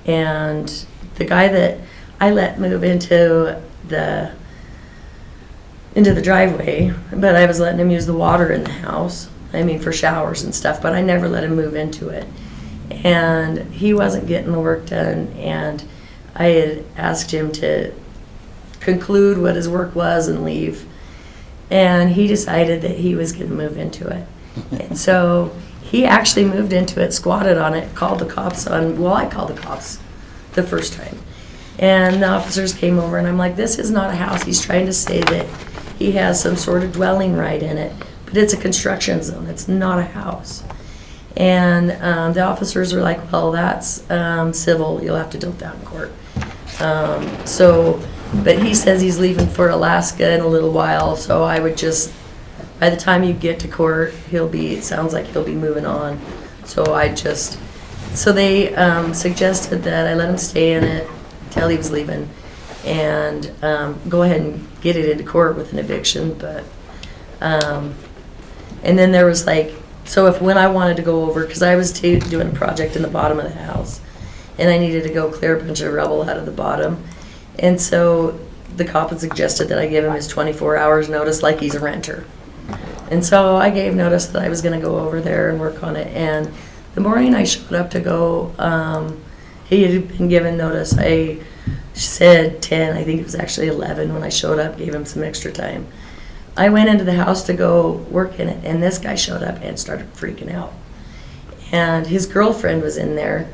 Speaker 13: the guy that I let move into the driveway, but I was letting him use the water in the house. I mean, for showers and stuff, but I never let him move into it. And he wasn't getting the work done, and I had asked him to conclude what his work was and leave. And he decided that he was going to move into it. And so he actually moved into it, squatted on it, called the cops I called the cops the first time. And the officers came over, and I'm like, this is not a house. He's trying to say that he has some sort of dwelling right in it, but it's a construction zone. It's not a house. And the officers were like, well, that's civil. You'll have to deal with that in court. But he says he's leaving for Alaska in a little while, so I would just, by the time you get to court, it sounds like he'll be moving on. So they suggested that I let him stay in it till he was leaving and go ahead and get it into court with an eviction. But and then there was when I wanted to go over, because I was doing a project in the bottom of the house, and I needed to go clear a bunch of rubble out of the bottom. And so the cop had suggested that I give him his 24 hours notice like he's a renter. And so I gave notice that I was going to go over there and work on it. And the morning I showed up to go, he had been given notice. I said 10, I think it was actually 11 when I showed up, gave him some extra time. I went into the house to go work in it, and this guy showed up and started freaking out. And his girlfriend was in there.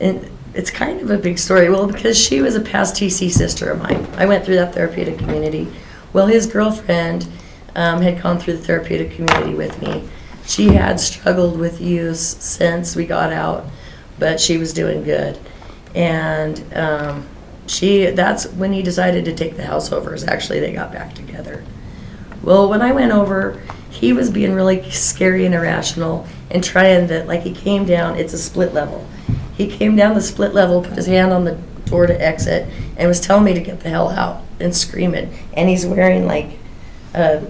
Speaker 13: And it's kind of a big story. Well, because she was a past TC sister of mine. I went through that therapeutic community. Well, his girlfriend had gone through the therapeutic community with me. She had struggled with use since we got out, but she was doing good. And that's when he decided to take the house over, is actually they got back together. Well, when I went over, he was being really scary and irrational and trying to, he came down, it's a split level. He came down the split level, put his hand on the door to exit, and was telling me to get the hell out and screaming. And he's wearing a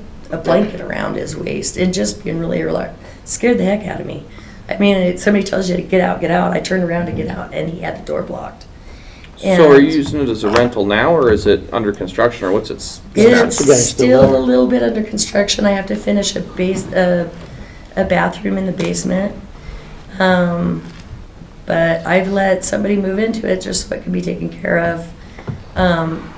Speaker 13: blanket around his waist and just being really scared the heck out of me. I mean, somebody tells you to get out, I turned around to get out, and he had the door blocked. And
Speaker 4: so are you using it as a rental now, or is it under construction, or what's its
Speaker 13: status?
Speaker 4: status?
Speaker 13: It's still a little bit under construction. I have to finish a bathroom in the basement. But I've let somebody move into it just so it can be taken care of.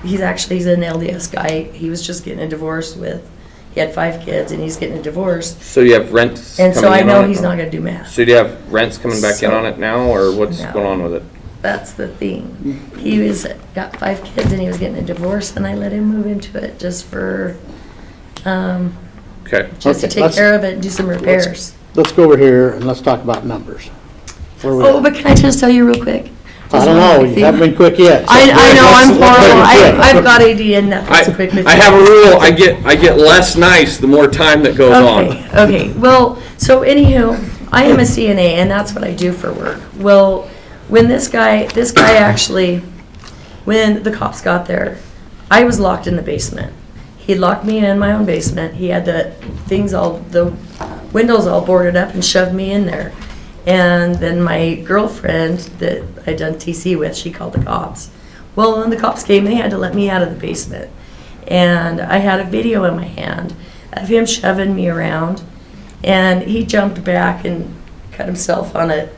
Speaker 13: He's an LDS guy. He was just getting a divorce he had 5 kids, and he's getting a divorce.
Speaker 4: So you have rents
Speaker 13: and
Speaker 4: coming
Speaker 13: so I
Speaker 4: in
Speaker 13: know
Speaker 4: on it?
Speaker 13: he's not going to do math.
Speaker 4: So do you have rents coming back in on it now, or what's
Speaker 13: No.
Speaker 4: going on with it?
Speaker 13: That's the thing. He got 5 kids, and he was getting a divorce, and I let him move into it just for
Speaker 4: Okay.
Speaker 13: just to take care of it and do some repairs.
Speaker 1: Let's go over here and let's talk about numbers. Where we
Speaker 13: Oh,
Speaker 1: at?
Speaker 13: but can I just tell you real quick?
Speaker 1: I don't know, you haven't been quick yet. so
Speaker 13: I know, I'm
Speaker 1: let's
Speaker 13: horrible.
Speaker 1: make it quick.
Speaker 13: I've got AD and nothing's quick with
Speaker 4: I
Speaker 13: you.
Speaker 4: have a rule, I get less nice the more time that goes on.
Speaker 13: Okay, well, so anywho, I am a CNA and that's what I do for work. Well, when this guy actually, when the cops got there, I was locked in the basement. He locked me in my own basement. He had the windows all boarded up and shoved me in there. And then my girlfriend that I'd done TC with, she called the cops. Well, when the cops came, they had to let me out of the basement. And I had a video in my hand of him shoving me around. And he jumped back and cut himself on I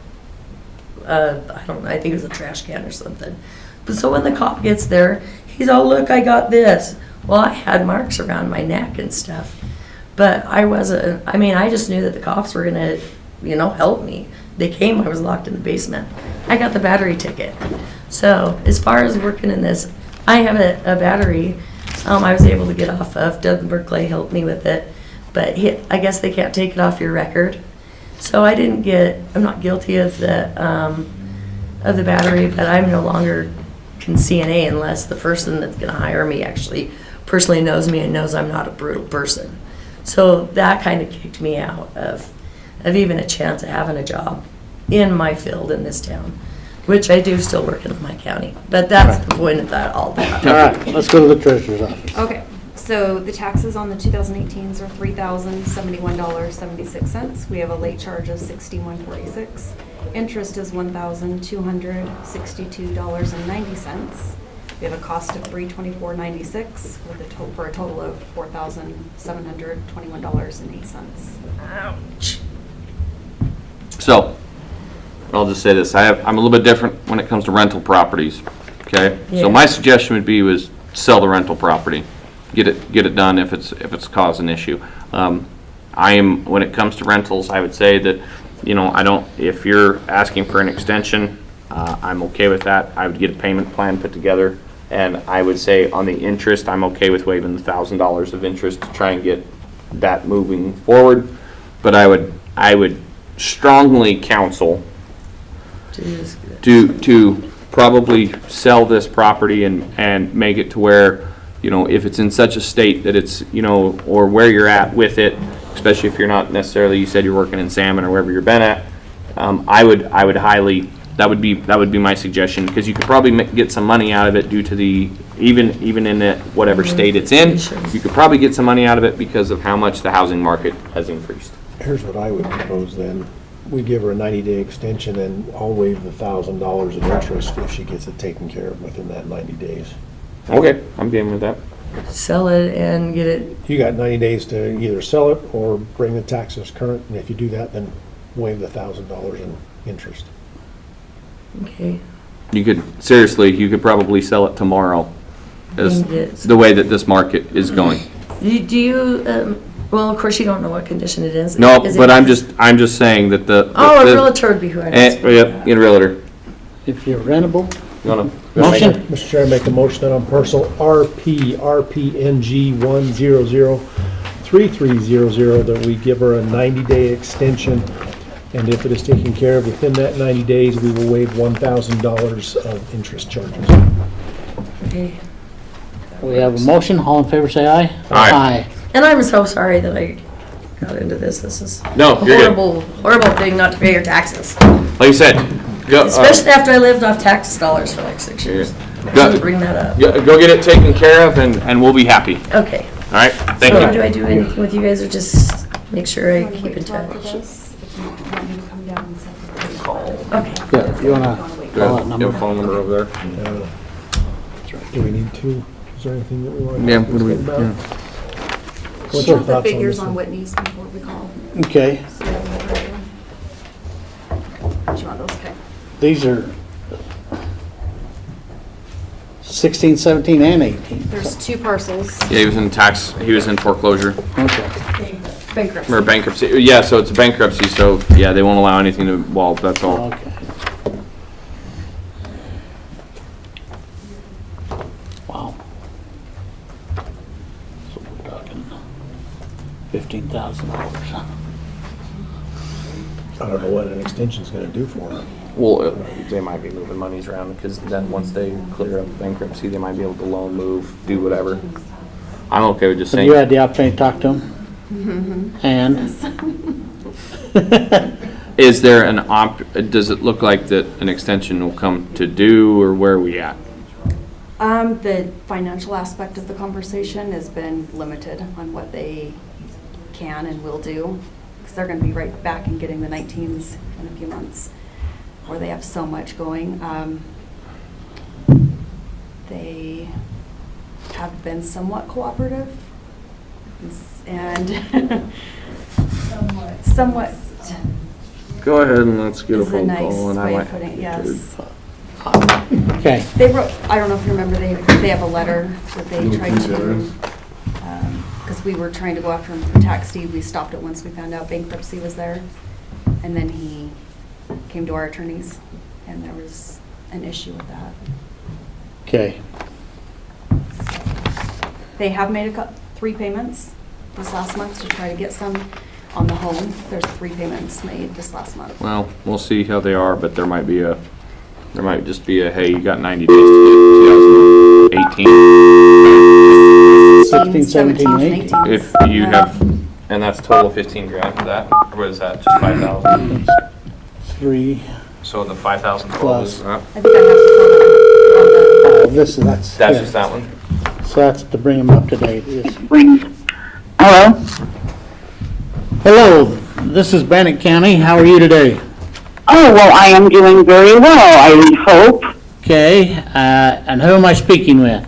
Speaker 13: don't know, I think it was a trash can or something. But so when the cop gets there, he's all, look, I got this. Well, I had marks around my neck and stuff. But I just knew that the cops were gonna, help me. They came, I was locked in the basement. I got the battery ticket. So as far as working in this, I have a battery I was able to get off of. Doug Berkeley helped me with it. But I guess they can't take it off your record. So I'm not guilty of the battery, but I'm no longer can CNA unless the person that's gonna hire me actually personally knows me and knows I'm not a brutal person. So that kind of kicked me out of even a chance of having a job in my field in this town, which I do still work in my county. But that's the point of that, all that.
Speaker 1: All right, let's go to the treasurer's office.
Speaker 3: Okay, so the taxes on the 2018s are $3,071.76. We have a late charge of $61.46. Interest is $1,262.90. We have a cost of $324.96 for a total of $4,721.08.
Speaker 13: Ouch.
Speaker 4: So, I'll just say this, I'm a little bit different when it comes to rental properties, okay?
Speaker 13: Yeah.
Speaker 4: So my suggestion would be sell the rental property. Get it done if it's caused an issue. When it comes to rentals, I would say that, if you're asking for an extension, I'm okay with that. I would get a payment plan put together. And I would say on the interest, I'm okay with waiving the $1,000 of interest to try and get that moving forward. But I would strongly counsel to probably sell this property and make it to where, if it's in such a state that it's, or where you're at with it, especially if you're not necessarily, you said you're working in Salmon or wherever you've been at, I would highly, that would be my suggestion, because you could probably get some money out of it due to even in whatever state it's in, you could probably get some money out of it because of how much the housing market has increased.
Speaker 5: Here's what I would propose then. We give her a 90-day extension and I'll waive the $1,000 of interest if she gets it taken care of within that 90 days.
Speaker 4: Okay, I'm game with that.
Speaker 13: Sell it and get it.
Speaker 5: You got 90 days to either sell it or bring the taxes current, and if you do that, then waive the $1,000 in interest.
Speaker 13: Okay.
Speaker 4: You could probably sell it tomorrow, as the way that this market is going.
Speaker 13: Do you, well, of course you don't know what condition it is.
Speaker 4: No,
Speaker 13: Is it-
Speaker 4: but I'm just saying that a
Speaker 13: realtor would be who I was.
Speaker 4: Yep, in a realtor.
Speaker 1: If you're rentable,
Speaker 4: You wanna-
Speaker 1: motion?
Speaker 5: Mr. Chair, make a motion that on parcel RPNG 1003300 that we give her a 90-day extension, and if it is taken care of within that 90 days, we will waive $1,000 of interest charges.
Speaker 13: Okay.
Speaker 1: We have a motion, all in favor say aye.
Speaker 4: Aye.
Speaker 13: And I'm so sorry that I got into this. This is
Speaker 4: No,
Speaker 13: a
Speaker 4: you're good.
Speaker 13: horrible thing not to pay your taxes.
Speaker 4: Like you said, go,
Speaker 13: Especially after I lived off tax dollars for like 6 years.
Speaker 4: Go-
Speaker 13: I should bring that up.
Speaker 4: go get it taken care of, and we'll be happy.
Speaker 13: Okay.
Speaker 4: All right, thank
Speaker 13: So
Speaker 4: you.
Speaker 13: do I do anything with you guys or just make sure I keep in touch? Okay.
Speaker 1: Yeah, you wanna call that number?
Speaker 4: phone number over there.
Speaker 5: Do we need to? Is there anything that we want to
Speaker 4: Yeah,
Speaker 5: talk
Speaker 4: what do we-
Speaker 5: about?
Speaker 4: yeah.
Speaker 5: What's your
Speaker 3: Check the
Speaker 5: thoughts on
Speaker 3: figures
Speaker 5: this
Speaker 3: on
Speaker 5: one?
Speaker 3: Whitney's before we call.
Speaker 1: Okay,
Speaker 3: So we have it ready. Do you want those? Okay.
Speaker 1: these are 16, 17, and 18.
Speaker 3: There's two parcels.
Speaker 4: Yeah, he was in foreclosure,
Speaker 1: Okay.
Speaker 3: Bankruptcy.
Speaker 4: or bankruptcy. Yeah, so it's a bankruptcy, so yeah, they won't allow anything to, well, that's all.
Speaker 1: Okay. Wow. So we're talking $15,000.
Speaker 5: I don't know what an extension's gonna do for her.
Speaker 4: Well, they might be moving monies around because then once they clear up bankruptcy, they might be able to loan, move, do whatever. I'm okay with just
Speaker 1: Have
Speaker 4: saying.
Speaker 1: you had the opportunity to talk to him? And?
Speaker 4: Is there an does it look like that an extension will come to due, or where are we at?
Speaker 3: The financial aspect of the conversation has been limited on what they can and will do, because they're going to be right back and getting the 19s in a few months, where they have so much going. They have been somewhat cooperative and somewhat
Speaker 4: Go ahead and let's get a
Speaker 3: is a
Speaker 4: phone
Speaker 3: nice
Speaker 4: call, and I
Speaker 3: way
Speaker 4: might.
Speaker 3: of putting it, yes.
Speaker 1: Okay.
Speaker 3: They wrote, I don't know if you remember, they have a letter that they tried to, because we were trying to go after him for tax deed. We stopped it once we found out bankruptcy was there. And then he came to our attorneys, and there was an issue with that.
Speaker 1: Okay.
Speaker 3: They have made 3 payments this last month to try to get some on the home. There's 3 payments made this last month.
Speaker 4: Well, we'll see how they are, but there might just be a, hey, you got 90 days to get 2018.
Speaker 1: 16, 17, and 18.
Speaker 4: If you have, and that's total 15 grand for that, or is that just 5,000?
Speaker 1: 3.
Speaker 4: So the 5,000
Speaker 1: Plus.
Speaker 4: is,
Speaker 3: I think I have to
Speaker 1: Oh, that's
Speaker 4: that's
Speaker 1: yeah.
Speaker 4: just that one?
Speaker 1: So that's to bring them up to date.
Speaker 14: Hello?
Speaker 1: Hello, this is Bannock County. How are you today?
Speaker 14: Oh, well, I am doing very well, I hope.
Speaker 1: Okay, and who am I speaking with?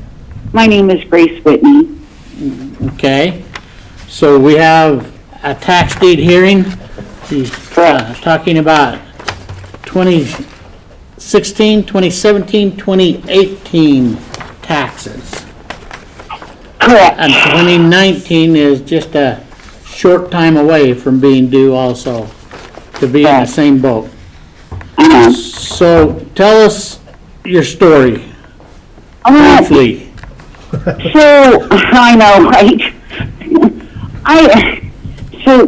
Speaker 14: My name is Grace Whitney.
Speaker 1: Okay, so we have a tax deed hearing. He's talking about 2016, 2017, 2018 taxes.
Speaker 14: Correct.
Speaker 1: And 2019 is just a short time away from being due also, to be in the same boat. So tell us your story, briefly.
Speaker 14: So, I know, right? So,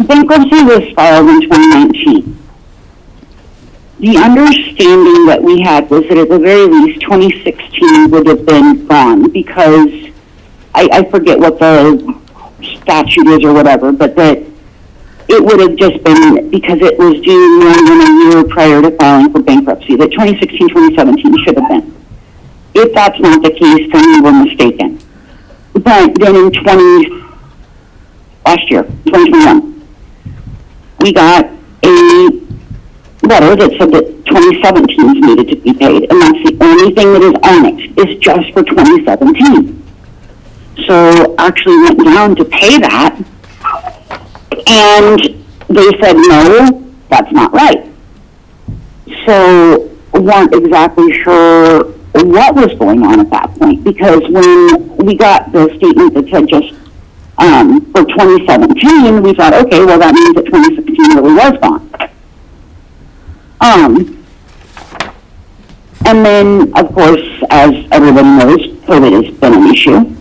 Speaker 14: bankruptcy was filed in 2019. The understanding that we had was that at the very least 2016 would have been gone, because I forget what the statute is or whatever, but that it would have just been, because it was due more than a year prior to filing for bankruptcy, that 2016, 2017 should have been. If that's not the case, then we were mistaken. But then in 2021, we got a letter that said that 2017s needed to be paid, and that's the only thing that is on it, is just for 2017. So actually went down to pay that, and they said, no, that's not right. So weren't exactly sure what was going on at that point, because when we got the statement that said just for 2017, we thought, okay, well, that means that 2016 really was gone. And then, of course, as everybody knows, COVID has been an issue.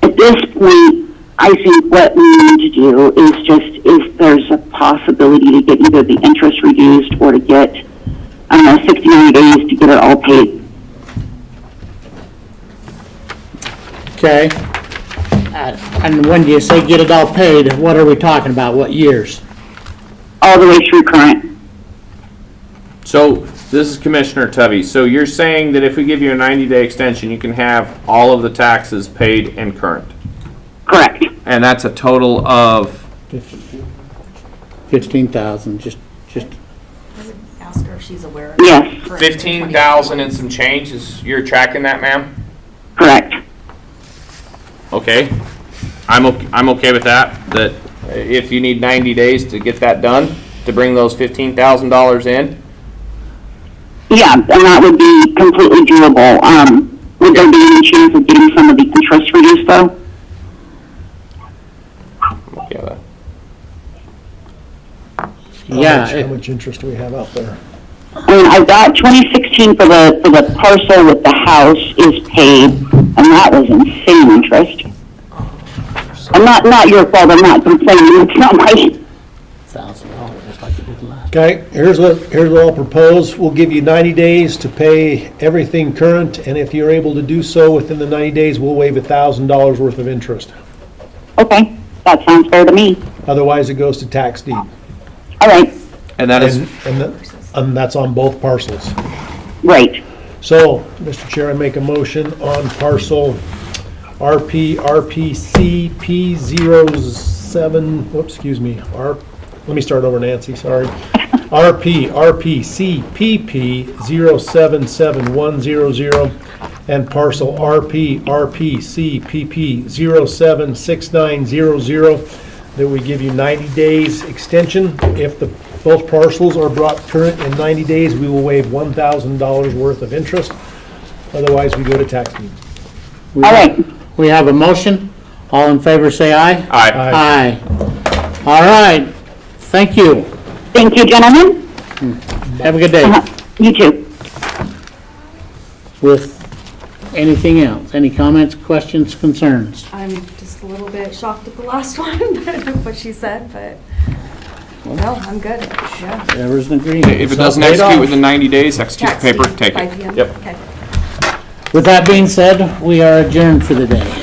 Speaker 14: At this point, I think what we need to do is just, if there's a possibility to get either the interest reduced or to get 69 days to get it all paid.
Speaker 1: Okay. And when you say get it all paid, what are we talking about? What years?
Speaker 14: All the way through current.
Speaker 4: So, this is Commissioner Tubby. So you're saying that if we give you a 90-day extension, you can have all of the taxes paid and current?
Speaker 14: Correct.
Speaker 4: And that's a total of?
Speaker 1: 15,000, just.
Speaker 3: Ask her if she's aware of
Speaker 14: Yes.
Speaker 3: it.
Speaker 4: 15,000 and some change, you're tracking that, ma'am?
Speaker 14: Correct.
Speaker 4: Okay. I'm okay with that, that if you need 90 days to get that done, to bring those $15,000 in?
Speaker 14: Yeah, and that would be completely doable. Would there be any chance of getting some of the interest reduced, though?
Speaker 4: Yeah.
Speaker 5: How much interest do we have out there?
Speaker 14: I mean, I've got 2016 for the parcel with the house is paid, and that was insane interest. And not your fault. I'm not complaining. It's not my.
Speaker 1: $1,000.
Speaker 5: Okay, here's what I'll propose. We'll give you 90 days to pay everything current, and if you're able to do so within the 90 days, we'll waive $1,000 worth of interest.
Speaker 14: Okay, that sounds fair to me.
Speaker 5: Otherwise, it goes to tax deed.
Speaker 14: All right,
Speaker 4: And that is,
Speaker 5: And that's on both parcels.
Speaker 14: right.
Speaker 5: So, Mr. Chair, I make a motion on parcel RPC P07, whoops, excuse me, let me start over, Nancy, sorry. RPC PP 077100 and parcel RPC PP 076900, that we give you 90 days extension. If both parcels are brought current in 90 days, we will waive $1,000 worth of interest. Otherwise, we go to tax deed.
Speaker 14: All right.
Speaker 1: We have a motion. All in favor, say aye.
Speaker 4: Aye.
Speaker 1: Aye. All right. Thank you.
Speaker 14: Thank you, gentlemen.
Speaker 1: Have a good day.
Speaker 14: You too.
Speaker 1: With anything else? Any comments, questions, concerns?
Speaker 3: I'm just a little bit shocked at the last one, what she said, but no, I'm good. Yeah.
Speaker 1: There was an agreement.
Speaker 4: if it
Speaker 1: So
Speaker 4: doesn't
Speaker 1: paid
Speaker 4: execute
Speaker 1: off.
Speaker 4: within 90 days, execute the
Speaker 3: Tax
Speaker 4: paper,
Speaker 3: deed,
Speaker 4: take
Speaker 3: 5
Speaker 4: it.
Speaker 3: p.m.
Speaker 4: Yep.
Speaker 3: Okay.
Speaker 1: With that being said, we are adjourned for the day.